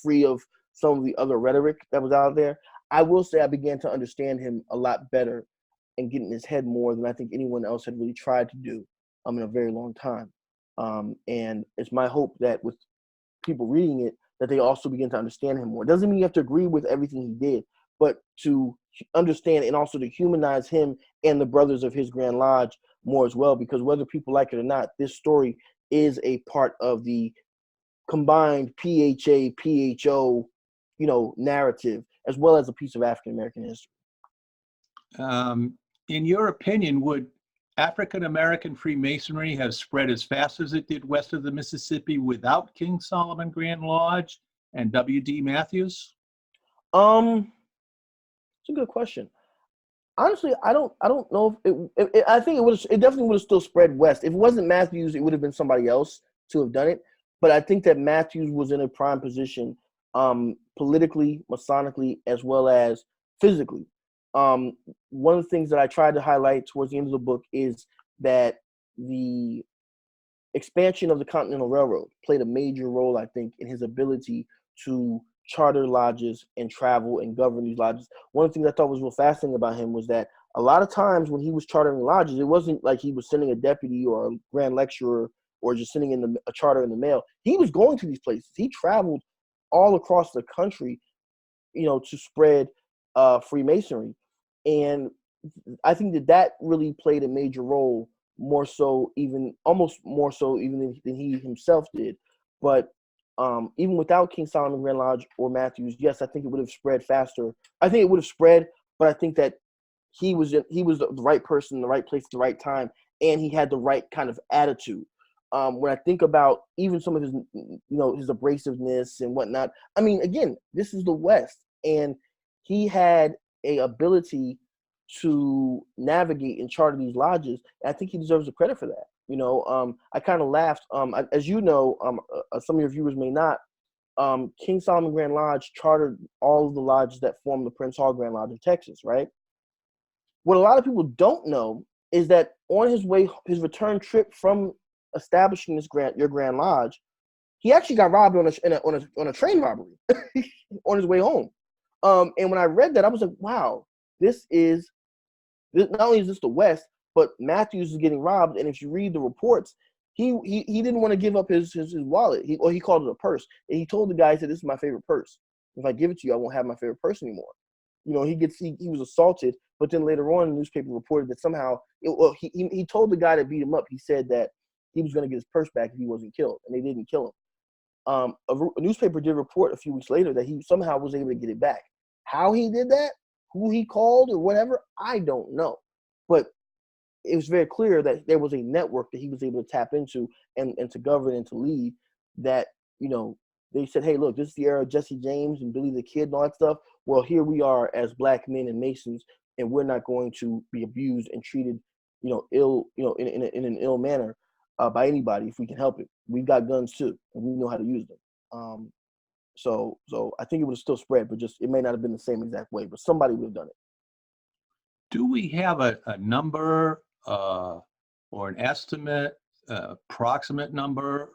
free of some of the other rhetoric that was out there, I will say I began to understand him a lot better and get in his head more than I think anyone else had really tried to do in a very long time. And it's my hope that with people reading it, that they also begin to understand him more. It doesn't mean you have to agree with everything he did, but to understand and also to humanize him and the brothers of his Grand Lodge more as well, because whether people like it or not, this story is a part of the combined PHA, PHO, narrative, as well as a piece of African American history. In your opinion, would African American Freemasonry have spread as fast as it did west of the Mississippi without King Solomon Grand Lodge and W.D. Matthews? It's a good question. Honestly, I don't know if I think it definitely would have still spread west. If it wasn't Matthews, it would have been somebody else to have done it. But I think that Matthews was in a prime position, politically, masonically, as well as physically. One of the things that I tried to highlight towards the end of the book is that the expansion of the Continental Railroad played a major role, I think, in his ability to charter lodges and travel and govern these lodges. One of the things I thought was real fascinating about him was that a lot of times when he was chartering lodges, it wasn't like he was sending a deputy or a grand lecturer or just sending in a charter in the mail. He was going to these places. He traveled all across the country, to spread Freemasonry. And I think that really played a major role, almost more so even than he himself did. But even without King Solomon Grand Lodge or Matthews, yes, I think it would have spread faster. I think it would have spread, but I think that he was the right person in the right place at the right time, and he had the right kind of attitude. When I think about even some of his, his abrasiveness and whatnot, I mean, again, this is the West, and he had a ability to navigate and charter these lodges. I think he deserves the credit for that. I kind of laughed. As you know, some of your viewers may not. King Solomon Grand Lodge chartered all of the lodges that form the Prince Hall Grand Lodge of Texas, right? What a lot of people don't know is that on his return trip from establishing your Grand Lodge, he actually got robbed on a train robbery on his way home. And when I read that, I was like, wow, not only is this the West, but Matthews is getting robbed. And if you read the reports, he didn't want to give up his wallet. He called it a purse. And he told the guy, he said, "This is my favorite purse. If I give it to you, I won't have my favorite purse anymore." He was assaulted, but then later on, the newspaper reported that somehow, he told the guy that beat him up, he said that he was going to get his purse back if he wasn't killed, and they didn't kill him. A newspaper did report a few weeks later that he somehow was able to get it back. How he did that, who he called or whatever, I don't know. But it was very clear that there was a network that he was able to tap into and to govern and to lead that, they said, hey, look, this is the era of Jesse James and Billy the Kid and all that stuff. Well, here we are as black men and Masons, and we're not going to be abused and treated, ill, in an ill manner by anybody if we can help it. We've got guns too, and we know how to use them. So I think it would have still spread, but just it may not have been the same exact way, but somebody would have done it. Do we have a number or an estimate, approximate number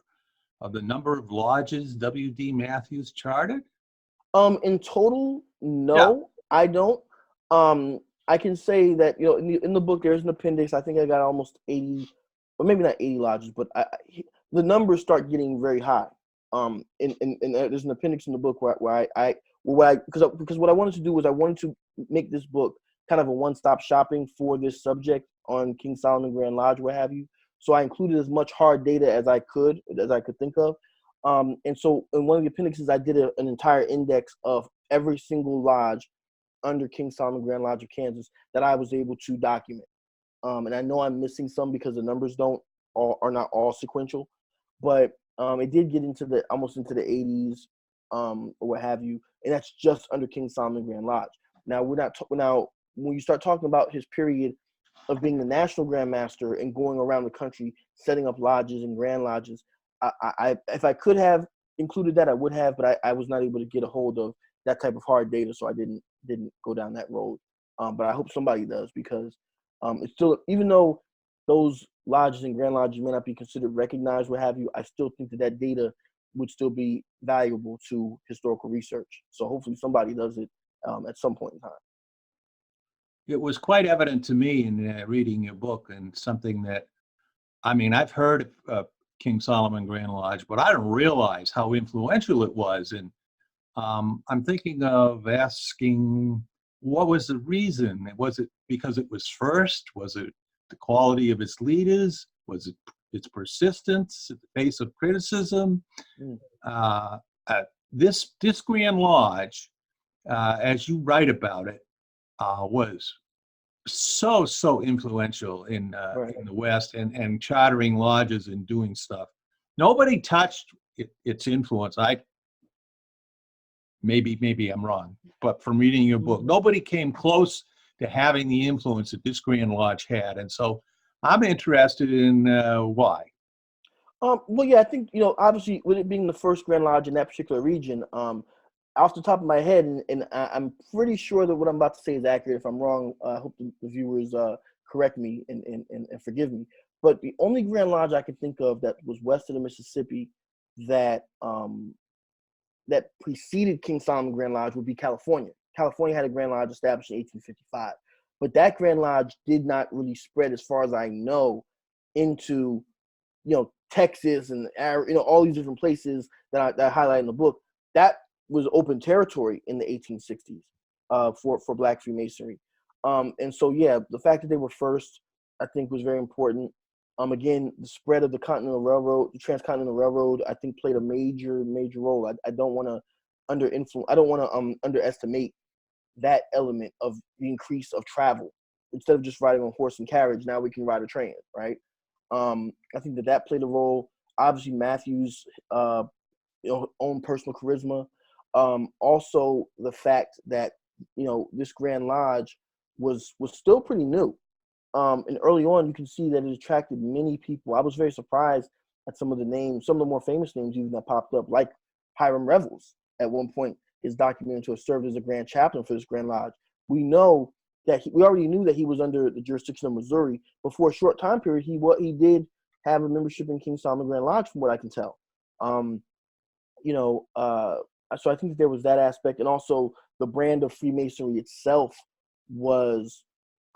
of the number of lodges W.D. Matthews chartered? In total, Yeah. no, I don't. I can say that, in the book there's an appendix. I think I got almost 80, or maybe not 80 lodges, but the numbers start getting very high. And there's an appendix in the book because what I wanted to do was I wanted to make this book kind of a one-stop shopping for this subject on King Solomon Grand Lodge, what have you. So I included as much hard data as I could think of. And so in one of the appendixes, I did an entire index of every single lodge under King Solomon Grand Lodge of Kansas that I was able to document. And I know I'm missing some because the numbers are not all sequential, but it did get almost into the 80s, or what have you, and that's just under King Solomon Grand Lodge. Now when you start talking about his period of being the national Grand Master and going around the country setting up lodges and grand lodges, I if I could have included that, I would have, but I was not able to get a hold of that type of hard data, so I didn't go down that road. But I hope somebody does, because it's still, even though those lodges and grand lodges may not be considered recognized, what have you, I still think that data would still be valuable to historical research. So hopefully somebody does it at some point in time. It was quite evident to me in reading your book, and something that, I've heard of King Solomon Grand Lodge, but I didn't realize how influential it was. And I'm thinking of asking, what was the reason? Was it because it was first? Was it the quality of its leaders? Was it its persistence in the face of criticism? This Grand Lodge, as you write about it, was so influential in the West, and chartering lodges and doing stuff. Nobody touched its influence. Maybe I'm wrong, but from reading your book, nobody came close to having the influence that this Grand Lodge had. And so I'm interested in why. Well, yeah, I think, obviously, with it being the first Grand Lodge in that particular region, off the top of my head, and I'm pretty sure that what I'm about to say is accurate. If I'm wrong, I hope the viewers correct me and forgive me. But the only Grand Lodge I can think of that was west of the Mississippi that that preceded King Solomon Grand Lodge would be California. California had a Grand Lodge established in 1855, but that Grand Lodge did not really spread, as far as I know, into Texas and all these different places that I highlight in the book. That was open territory in the 1860s for Black Freemasonry. And so, yeah, the fact that they were first, I think, was very important. Again, the spread of the Continental Railroad, the Transcontinental Railroad, I think played a major role. I don't want to underestimate that element of the increase of travel. Instead of just riding on horse and carriage, now we can ride a train, right? I think that played a role. Obviously, Matthews' own personal charisma. Also, the fact that this Grand Lodge was still pretty new. And early on, you can see that it attracted many people. I was very surprised at some of the more famous names even that popped up, like Hiram Revels. At one point, is documented to have served as a grand chaplain for this Grand Lodge. We know that we already knew that he was under the jurisdiction of Missouri, but for a short time period, he did have a membership in King Solomon Grand Lodge, from what I can tell. So I think that there was that aspect, and also the brand of Freemasonry itself was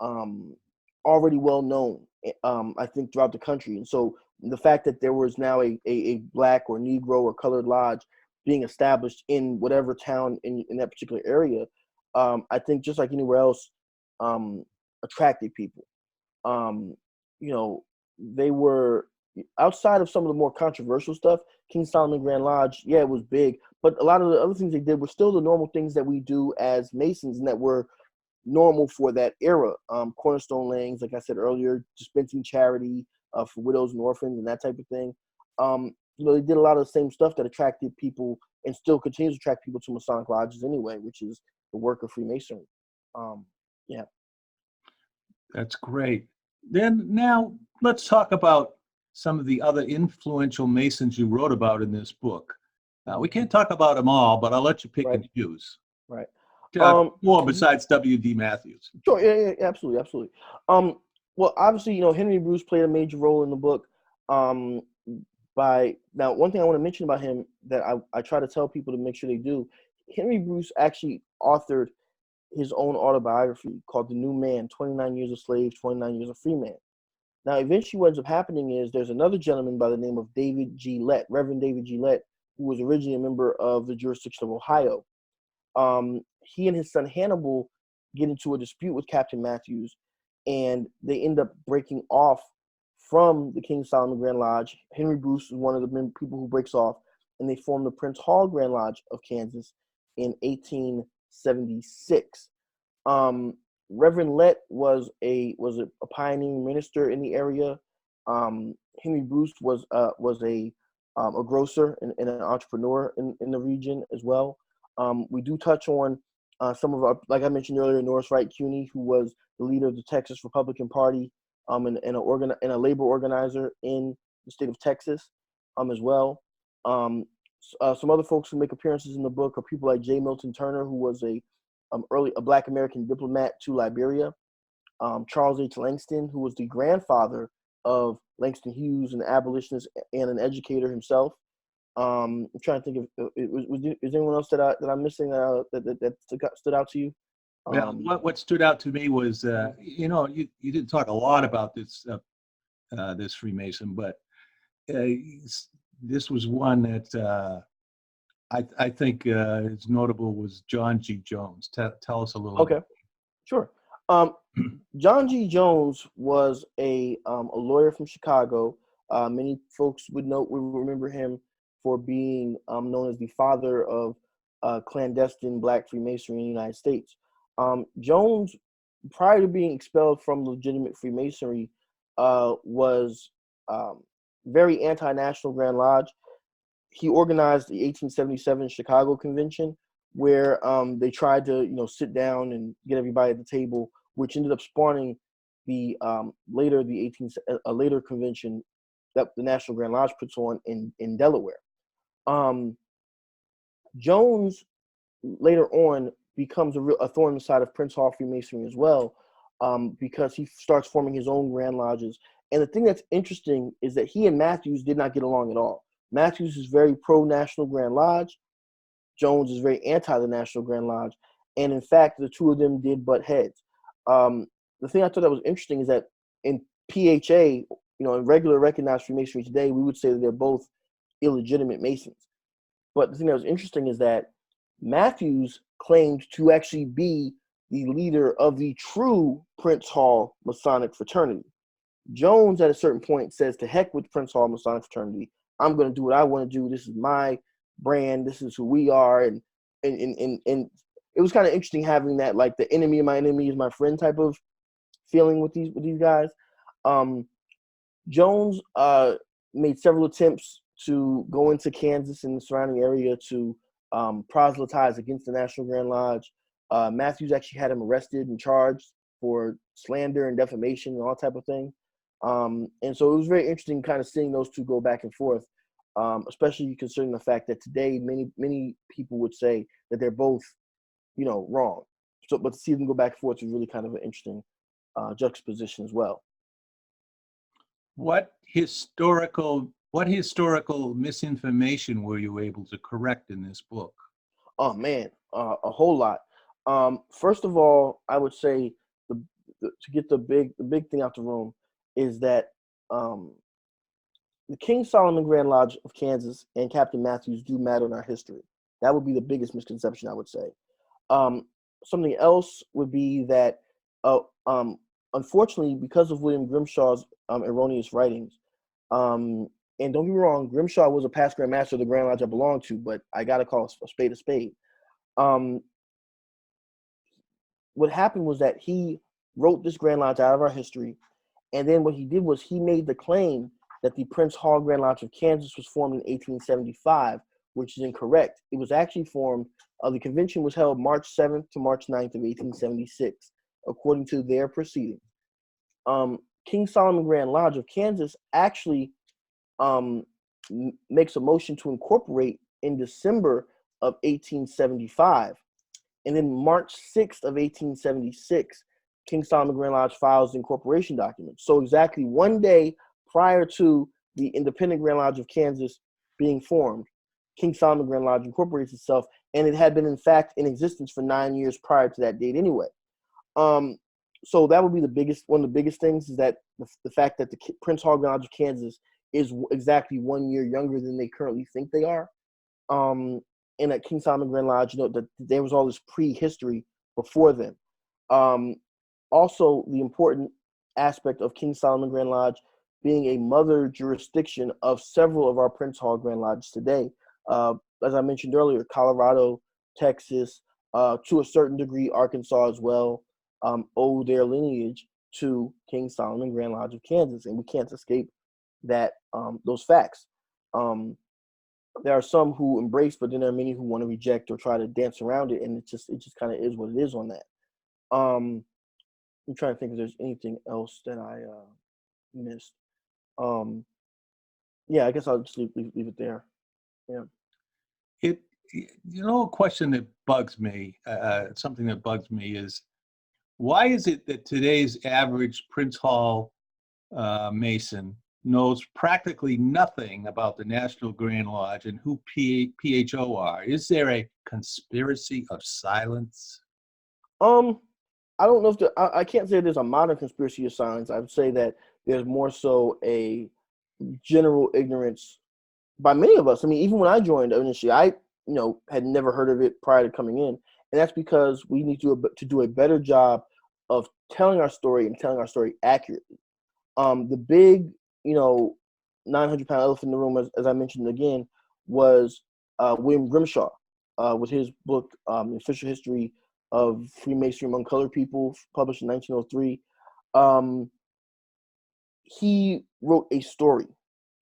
already well known, I think, throughout the country. And so the fact that there was now a black or Negro or colored lodge being established in whatever town in that particular area, I think just like anywhere else, attracted people. You know, they were outside of some of the more controversial stuff. King Solomon Grand Lodge, yeah, it was big, but a lot of the other things they did were still the normal things that we do as Masons and that were normal for that era. Cornerstone layings, like I said earlier, dispensing charity for widows and orphans and that type of thing. You know, they did a lot of the same stuff that attracted people and still continues to attract people to Masonic lodges anyway, which is the work of Freemasonry. Yeah. That's great. Then now let's talk about some of the other influential Masons you wrote about in this book. We can't talk about them all, but I'll let you pick Right. and choose. Right. More besides W.D. Matthews. Sure. Yeah, absolutely. Absolutely. Well, obviously, you know, Henry Bruce played a major role in the book. Now, one thing I want to mention about him that I try to tell people to make sure they do, Henry Bruce actually authored his own autobiography called The New Man, 29 Years a Slave, 29 Years a Free Man. Now, eventually what ends up happening is there's another gentleman by the name of David G. Lett, Reverend David G. Lett, who was originally a member of the jurisdiction of Ohio. He and his son Hannibal get into a dispute with Captain Matthews, and they end up breaking off from the King Solomon Grand Lodge. Henry Bruce is one of the people who breaks off, and they form the Prince Hall Grand Lodge of Kansas in 1876. Reverend Lett was a pioneering minister in the area. Henry Bruce was a grocer and an entrepreneur in the region as well. We do touch on some of our, like I mentioned earlier, Norris Wright Cuney, who was the leader of the Texas Republican Party, and a labor organizer in the state of Texas, as well. Some other folks who make appearances in the book are people like J. Milton Turner, who was a Black American diplomat to Liberia. Charles H. Langston, who was the grandfather of Langston Hughes, an abolitionist and an educator himself. I'm trying to think of is anyone else that I'm missing that stood out to you? Well, what stood out to me was you know, you didn't talk a lot about this this Freemason, but this was one that I think is notable was John G. Jones. Tell us a little. Okay, sure. John G. Jones was a lawyer from Chicago. Many folks would remember him for being known as the father of clandestine Black Freemasonry in the United States. Jones, prior to being expelled from legitimate Freemasonry, was very anti-National Grand Lodge. He organized the 1877 Chicago Convention, where they tried to, sit down and get everybody at the table, which ended up spawning the later convention that the National Grand Lodge puts on in Delaware. Jones later on becomes a thorn in the side of Prince Hall Freemasonry as well, because he starts forming his own Grand Lodges. And the thing that's interesting is that he and Matthews did not get along at all. Matthews is very pro-National Grand Lodge. Jones is very anti the National Grand Lodge. And in fact, the two of them did butt heads. The thing I thought that was interesting is that in PHA, in regular recognized Freemasonry today, we would say that they're both illegitimate Masons. But the thing that was interesting is that Matthews claimed to actually be the leader of the true Prince Hall Masonic fraternity. Jones, at a certain point, says, to heck with Prince Hall Masonic fraternity. I'm going to do what I want to do. This is my brand. This is who we are. And it was kind of interesting having that, like, the enemy of my enemy is my friend type of feeling with these guys. Jones made several attempts to go into Kansas and the surrounding area to proselytize against the National Grand Lodge. Matthews actually had him arrested and charged for slander and defamation and all type of thing. And so it was very interesting kind of seeing those two go back and forth, especially considering the fact that today many people would say that they're both, wrong. So, but to see them go back and forth is really kind of an interesting juxtaposition as well. What historical misinformation were you able to correct in this book? Oh man, a whole lot. First of all, I would say to get the big thing out the room is that um, the King Solomon Grand Lodge of Kansas and Captain Matthews do matter in our history. That would be the biggest misconception, I would say. Um, Something else would be that, uh, um, unfortunately, because of William Grimshaw's erroneous writings, um, and don't get me wrong, Grimshaw was a past Grand Master of the Grand Lodge I belonged to, but I got to call a spade a spade. Um, what happened was that he wrote this Grand Lodge out of our history, and then what he did was he made the claim that the Prince Hall Grand Lodge of Kansas was formed in 1875, which is incorrect. It was actually formed, the convention was held March 7th to March 9th of 1876, according to their proceedings. King Solomon Grand Lodge of Kansas actually um, makes a motion to incorporate in December of 1875. And then March 6th of 1876, King Solomon Grand Lodge files the incorporation document. So exactly one day prior to the Independent Grand Lodge of Kansas being formed, King Solomon Grand Lodge incorporates itself, and it had been in fact in existence for 9 years prior to that date anyway. So that would be one of the biggest things, is that the fact that the Prince Hall Grand Lodge of Kansas is exactly 1 year younger than they currently think they are. And at King Solomon Grand Lodge, that there was all this prehistory before them. Also, the important aspect of King Solomon Grand Lodge being a mother jurisdiction of several of our Prince Hall Grand Lodges today. As I mentioned earlier, Colorado, Texas, to a certain degree, Arkansas as well, owe their lineage to King Solomon Grand Lodge of Kansas, and we can't escape that those facts. There are some who embrace, but then there are many who want to reject or try to dance around it, and it just kind of is what it is on that. I'm trying to think if there's anything else that I missed. Yeah, I guess I'll just leave it there. Yeah. A question that bugs me, something that bugs me is, why is it that today's average Prince Hall Mason knows practically nothing about the National Grand Lodge and who PHO are? Is there a conspiracy of silence? I don't know if I can't say there's a modern conspiracy of silence. I would say that there's more so a general ignorance by many of us. I mean, even when I joined initially, I had never heard of it prior to coming in, and that's because we need to do a better job of telling our story and telling our story accurately. The big 900-pound elephant in the room, as I mentioned again, was William Grimshaw with his book, Official History of Freemasonry Among Colored People, published in 1903. He wrote a story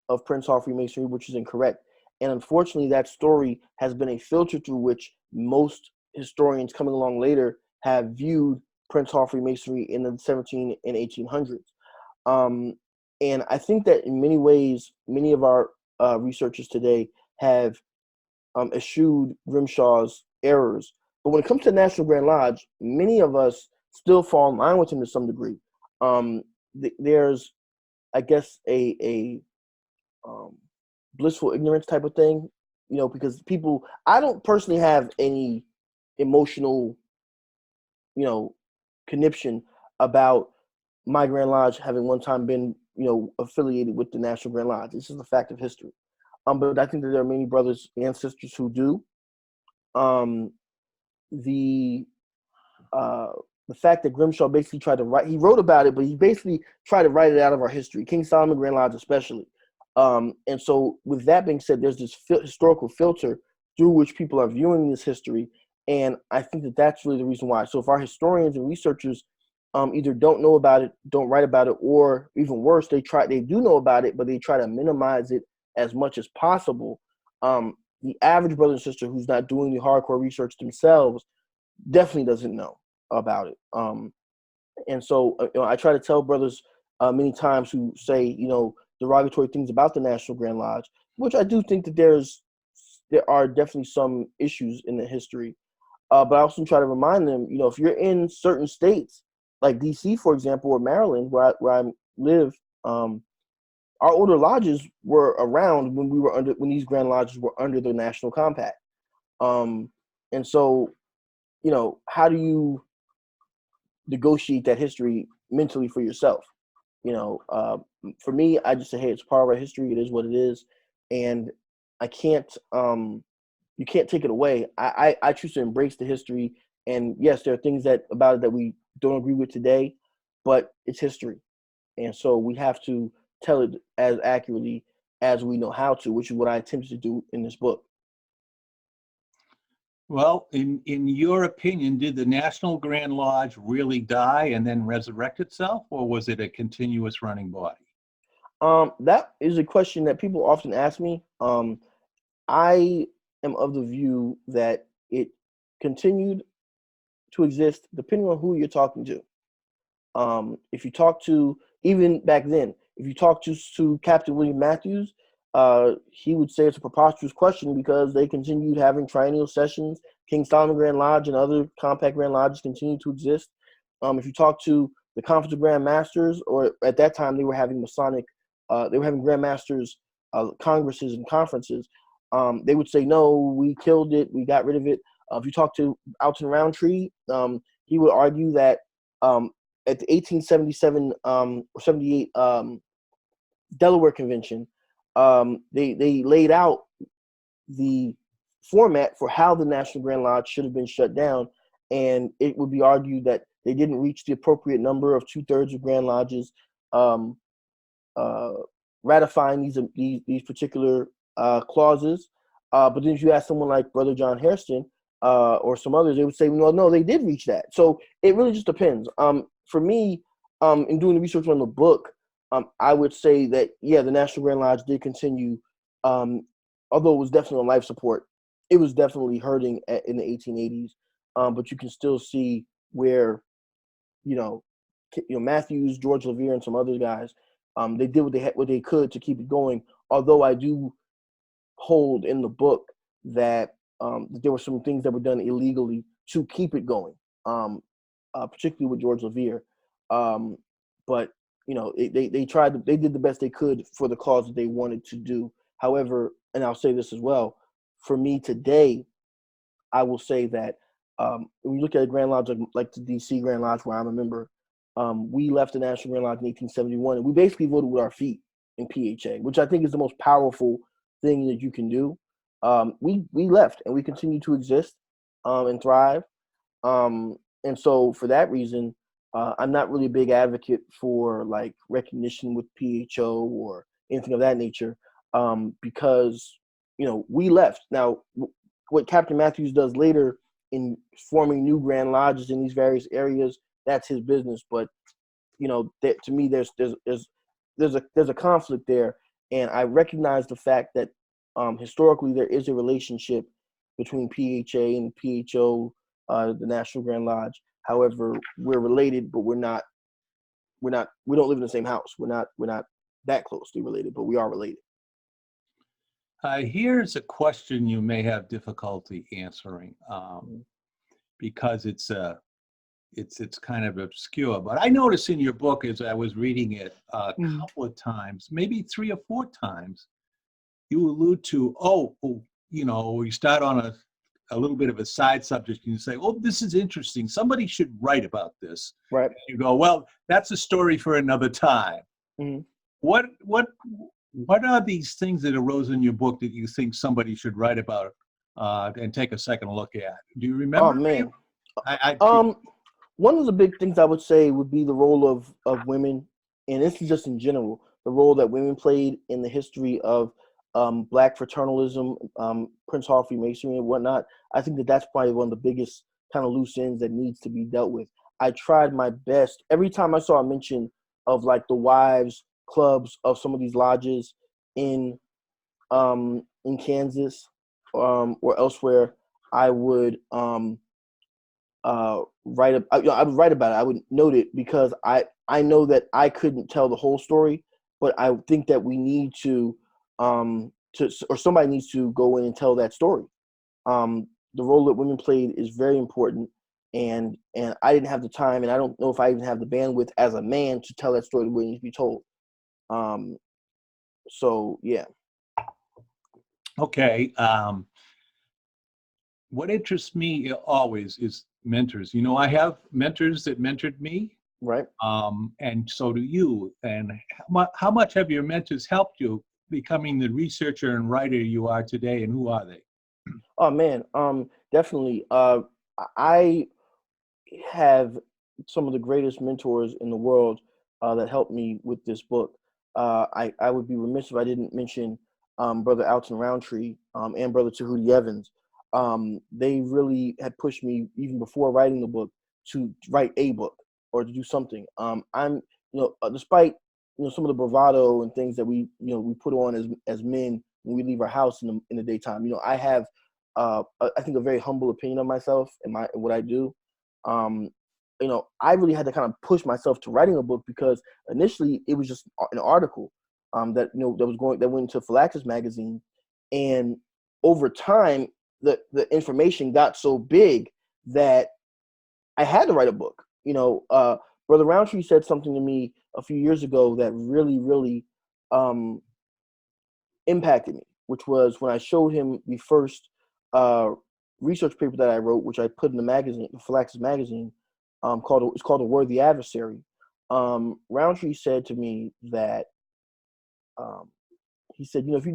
of Prince Hall Freemasonry, which is incorrect. And unfortunately, that story has been a filter through which most historians coming along later have viewed Prince Hall Freemasonry in the 17 and 1800s. And I think that in many ways, many of our researchers today have eschewed Grimshaw's errors. But when it comes to the National Grand Lodge, many of us still fall in line with him to some degree. There's, I guess, a blissful ignorance type of thing, because I don't personally have any emotional, conniption about my Grand Lodge having one time been, affiliated with the National Grand Lodge. This is a fact of history. But I think that there are many brothers and sisters who do. The fact that Grimshaw basically he wrote about it, but he basically tried to write it out of our history, King Solomon Grand Lodge especially. And so with that being said, there's this historical filter through which people are viewing this history. And I think that that's really the reason why. So if our historians and researchers either don't know about it, don't write about it, or even worse, they do know about it, but they try to minimize it as much as possible. The average brother and sister who's not doing the hardcore research themselves definitely doesn't know about it. And so I try to tell brothers many times who say, derogatory things about the National Grand Lodge, which I do think that there are definitely some issues in the history. But I also try to remind them, if you're in certain states, like DC, for example, or Maryland, where I live, our older lodges were around when these Grand Lodges were under the National Compact. And so, how do you negotiate that history mentally for yourself? For me, I just say, hey, it's part of our history. It is what it is, and I can't. You can't take it away. I choose to embrace the history, and yes, there are things about it that we don't agree with today, but it's history, and so we have to tell it as accurately as we know how to, which is what I attempted to do in this book. Well, in your opinion, did the National Grand Lodge really die and then resurrect itself, or was it a continuous running body? That is a question that people often ask me. I am of the view that it continued to exist depending on who you're talking to. If you talk to, even back then, if you talk to Captain William Matthews, he would say it's a preposterous question because they continued having triennial sessions. King Solomon Grand Lodge and other compact Grand Lodges continued to exist. If you talk to the Conference of Grand Masters, or at that time they were having Masonic, they were having Grand Masters congresses and conferences, they would say, no, we killed it, we got rid of it. If you talk to Alton Roundtree, he would argue that at the 1877 or 78 Delaware Convention, they laid out the format for how the National Grand Lodge should have been shut down, and it would be argued that they didn't reach the appropriate number of 2/3 of Grand Lodges ratifying these particular clauses. But then if you ask someone like Brother John Hairston or some others, they would say, no, they did reach that. So it really just depends. For me, in doing the research on the book, I would say that, yeah, the National Grand Lodge did continue, although it was definitely on life support. It was definitely hurting in the 1880s, but you can still see where, Matthews, George Levere, and some other guys, they did what they could to keep it going. Although I do hold in the book that there were some things that were done illegally to keep it going, particularly with George Levere. But they tried. They did the best they could for the cause that they wanted to do. However, and I'll say this as well, for me today, I will say that when you look at a Grand Lodge like the DC Grand Lodge, where I'm a member, we left the National Grand Lodge in 1871, and we basically voted with our feet in PHA, which I think is the most powerful thing that you can do. We left, and we continue to exist and thrive. And so for that reason, I'm not really a big advocate for like recognition with PHO or anything of that nature, because we left. Now, what Captain Matthews does later in forming new Grand Lodges in these various areas, that's his business. But to me, there's a conflict there, and I recognize the fact that historically there is a relationship between PHA and PHO, the National Grand Lodge. However, we're related, but we don't live in the same house. We're not that closely related, but we are related. Here's a question you may have difficulty answering because it's kind of obscure. But I noticed in your book, as I was reading it a couple of times, maybe 3 or 4 times, you allude to, you start on a little bit of a side subject and you say, oh, this is interesting. Somebody should write about this. Right. You go, well, that's a story for another time. Mm-hmm. What are these things that arose in your book that you think somebody should write about and take a second look at? Do you remember? Oh, man. One of the big things I would say would be the role of women, and this is just in general, the role that women played in the history of Black fraternalism, Prince Hall Freemasonry and whatnot. I think that's probably one of the biggest kind of loose ends that needs to be dealt with. I tried my best. Every time I saw a mention of like the wives clubs of some of these lodges in Kansas or elsewhere, I would write. I would write about it. I would note it because I know that I couldn't tell the whole story, but I think that we need to or somebody needs to go in and tell that story. The role that women played is very important, and I didn't have the time, and I don't know if I even have the bandwidth as a man to tell that story the way it needs to be told. So yeah. Okay. What interests me always is mentors. You know, I have mentors that mentored me, Right. and so do you. And how much have your mentors helped you becoming the researcher and writer you are today, and who are they? Oh man, definitely. I have some of the greatest mentors in the world that helped me with this book. I would be remiss if I didn't mention Brother Alton Roundtree and Brother Tahuti Evans. They really had pushed me even before writing the book to write a book or to do something. Despite some of the bravado and things that we put on as men when we leave our house in the daytime. I have I think a very humble opinion of myself and what I do. um, I really had to kind of push myself to writing a book because initially it was just an article that went into Philaxis magazine, and over time the information got so big that I had to write a book. Brother Roundtree said something to me a few years ago that really, really um, impacted me, which was when I showed him the first uh, research paper that I wrote, which I put in the magazine, the Philaxis magazine, it's called A Worthy Adversary. Roundtree said to me that um, he said, if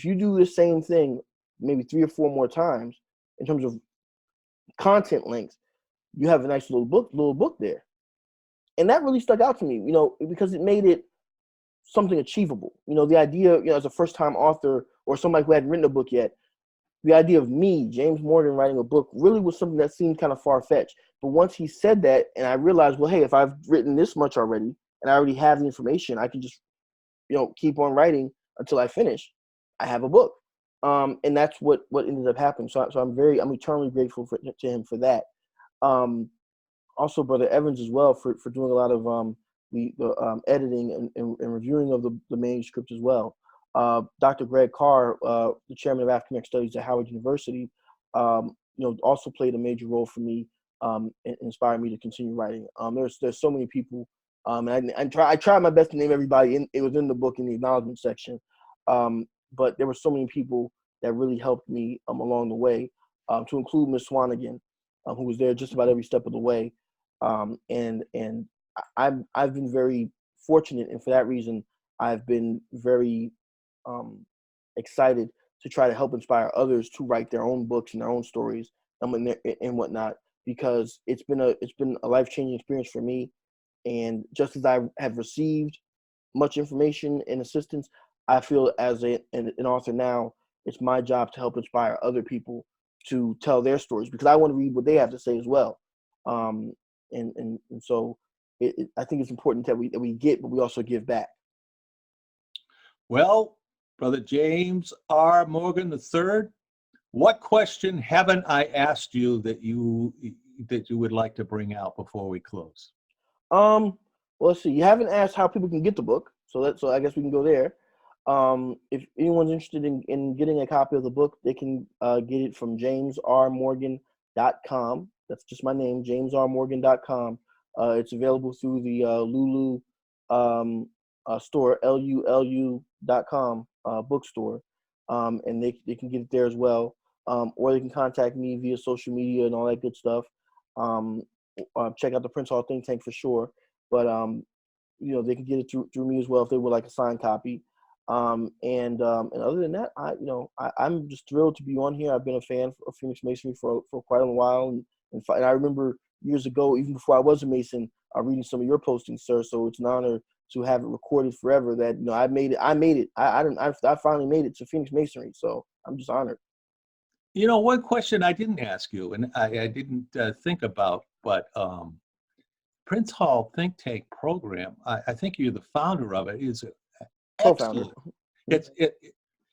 you do this same thing maybe 3 or 4 more times in terms of content length, you have a nice little book there. And that really stuck out to me, because it made it something achievable. The idea, as a first time author or somebody who hadn't written a book yet, the idea of me, James Morgan, writing a book really was something that seemed kind of far-fetched. But once he said that, and I realized, well, hey, if I've written this much already and I already have the information, I can just, keep on writing until I finish. I have a book. And that's what ended up happening. So I'm eternally grateful to him for that. Also, Brother Evans as well for doing a lot of the editing and reviewing of the manuscript as well. Dr. Greg Carr, the chairman of African American Studies at Howard University, also played a major role for me and inspired me to continue writing. There's so many people, and I tried my best to name everybody. It was in the book in the acknowledgement section, but there were so many people that really helped me along the way, to include Ms. Swanigan, who was there just about every step of the way. And I've been very fortunate, and for that reason, I've been very excited to try to help inspire others to write their own books and their own stories and whatnot, because it's been a life-changing experience for me. And just as I have received much information and assistance, I feel as an author now, it's my job to help inspire other people to tell their stories, because I want to read what they have to say as well. And so I think it's important that we get, but we also give back. Well, Brother James R. Morgan III, what question haven't I asked you that you would like to bring out before we close? Well, let's see. You haven't asked how people can get the book, so I guess we can go there. If anyone's interested in getting a copy of the book, they can get it from jamesrmorgan.com. That's just my name, jamesrmorgan.com. It's available through the Lulu store, lulu.com bookstore, and they can get it there as well. Or they can contact me via social media and all that good stuff. Check out the Prince Hall Think Tank for sure. But they can get it through me as well if they would like a signed copy. And other than that, I'm just thrilled to be on here. I've been a fan of Phoenix Masonry for quite a while, and I remember years ago, even before I was a Mason, reading some of your postings, sir. So it's an honor to have it recorded forever. That I made it. I finally made it to Phoenix Masonry. So I'm just honored. One question I didn't ask you, and I didn't think about, but Prince Hall Think Tank program, I think you're the founder of it, is Co-founder. excellent.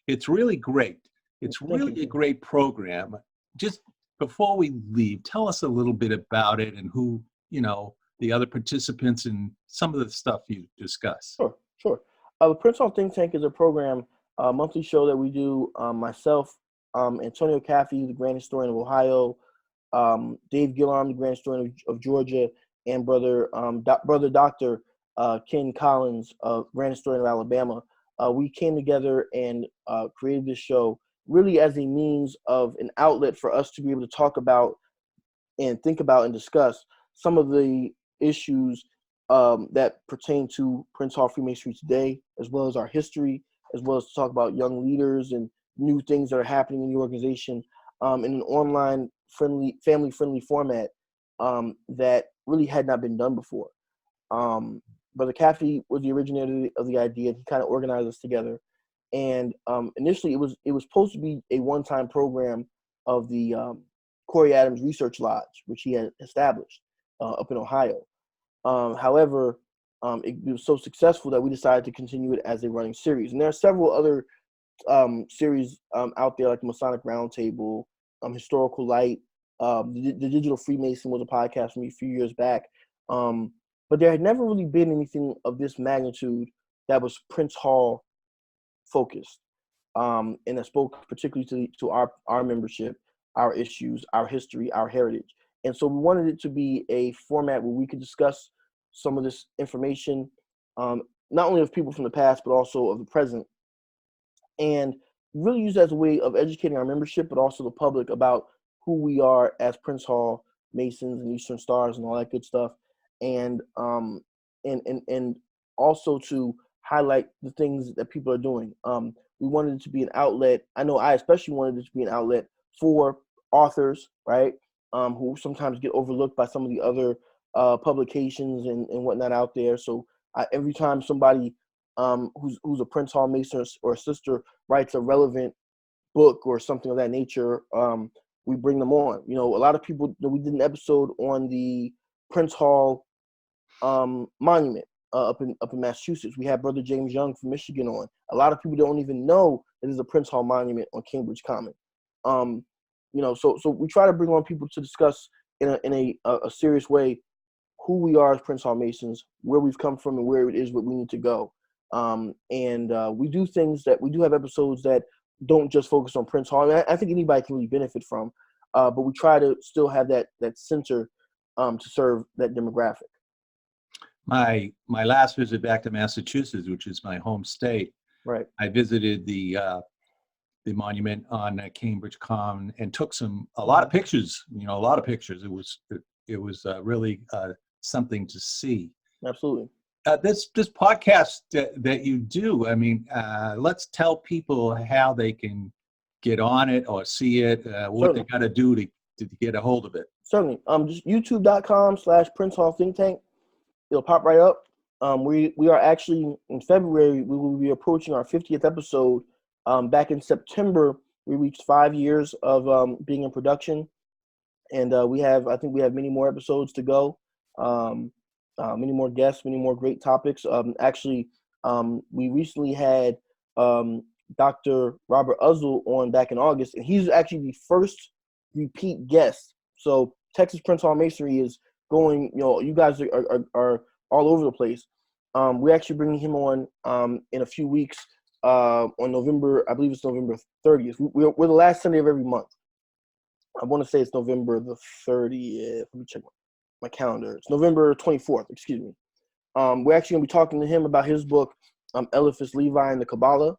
It's really great. It's really a great program. Just before we leave, tell us a little bit about it and who, the other participants and some of the stuff you discuss. Sure. The Prince Hall Think Tank is a program, a monthly show that we do. Myself, Antonio Caffey, the Grand Historian of Ohio, Dave Gillarm, the Grand Historian of Georgia, and brother Dr. Ken Collins, Grand Historian of Alabama. We came together and created this show really as a means of an outlet for us to be able to talk about and think about and discuss some of the issues that pertain to Prince Hall Freemasonry today, as well as our history, as well as to talk about young leaders and new things that are happening in the organization in an online family friendly format that really had not been done before. Brother Caffey was the originator of the idea. He kind of organized us together. And initially, it was supposed to be a one-time program of the Corey Adams Research Lodge, which he had established up in Ohio. However, it was so successful that we decided to continue it as a running series. And there are several other series out there, like the Masonic Roundtable, Historical Light. The Digital Freemason was a podcast from me a few years back. But there had never really been anything of this magnitude that was Prince Hall focused, and that spoke particularly to our membership, our issues, our history, our heritage. And so we wanted it to be a format where we could discuss some of this information, not only of people from the past, but also of the present, and really use it as a way of educating our membership, but also the public about who we are as Prince Hall Masons and Eastern Stars and all that good stuff. And also to highlight the things that people are doing. We wanted it to be an outlet. I know I especially wanted it to be an outlet for authors, right? Who sometimes get overlooked by some of the other publications and whatnot out there. So every time somebody who's a Prince Hall Mason or sister writes a relevant book or something of that nature, we bring them on. A lot of people, we did an episode on the Prince Hall monument up in Massachusetts. We had Brother James Young from Michigan on. A lot of people don't even know that there's a Prince Hall monument on Cambridge Common. So we try to bring on people to discuss in a serious way who we are as Prince Hall Masons, where we've come from, and where it is where we need to go. We do things that we do have episodes that don't just focus on Prince Hall. I think anybody can really benefit from, but we try to still have that center to serve that demographic. My last visit back to Massachusetts, which is my home state, right? I visited the monument on Cambridge Common and took a lot of pictures. A lot of pictures. It was really something to see. Absolutely. This podcast that you do, let's tell people how they can get on it or see it, what they got to do to get a hold of it. Certainly. Just youtube.com/Prince Hall Think Tank. It'll pop right up. We are actually, in February, we will be approaching our 50th episode. Back in September, we reached 5 years of being in production. And I think we have many more episodes to go. Many more guests, many more great topics. We recently had Dr. Robert Uzzle on back in August, and he's actually the first repeat guest. So Texas Prince Hall Masonry is going, you guys are all over the place. We're actually bringing him on in a few weeks on November, I believe it's November 30th. We're the last Sunday of every month. I want to say it's November the 30th. Let me check my calendar. It's November 24th, excuse me. We're actually going to be talking to him about his book, Eliphas Levi and the Kabbalah.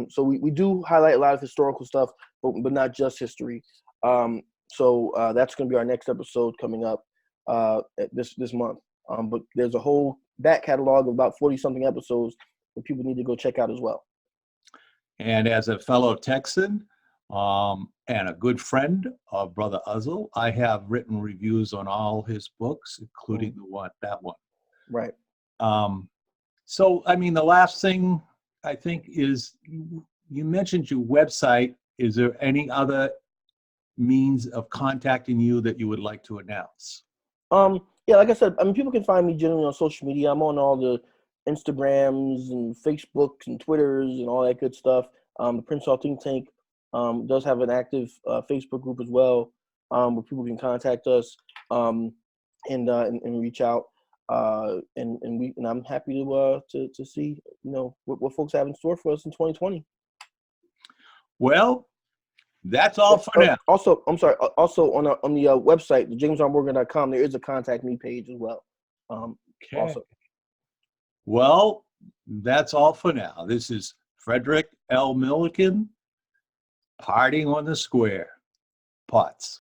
So we do highlight a lot of historical stuff, but not just history. So that's going to be our next episode coming up this month. But there's a whole back catalog of about 40-something episodes that people need to go check out as well. And as a fellow Texan and a good friend of Brother Uzzle, I have written reviews on all his books, including that one. Right. So, the last thing I think is you mentioned your website. Is there any other means of contacting you that you would like to announce? Yeah, like I said, people can find me generally on social media. I'm on all the Instagrams and Facebooks and Twitters and all that good stuff. The Prince Hall Think Tank does have an active Facebook group as well, where people can contact us and reach out. And I'm happy to see what folks have in store for us in 2020. Well, that's all for now. Also, I'm sorry. Also on the website, the jamesrmorgan.com, there is a contact me page as well. Okay. Also. Well, that's all for now. This is Frederick L. Milliken, partying on the square. Potts.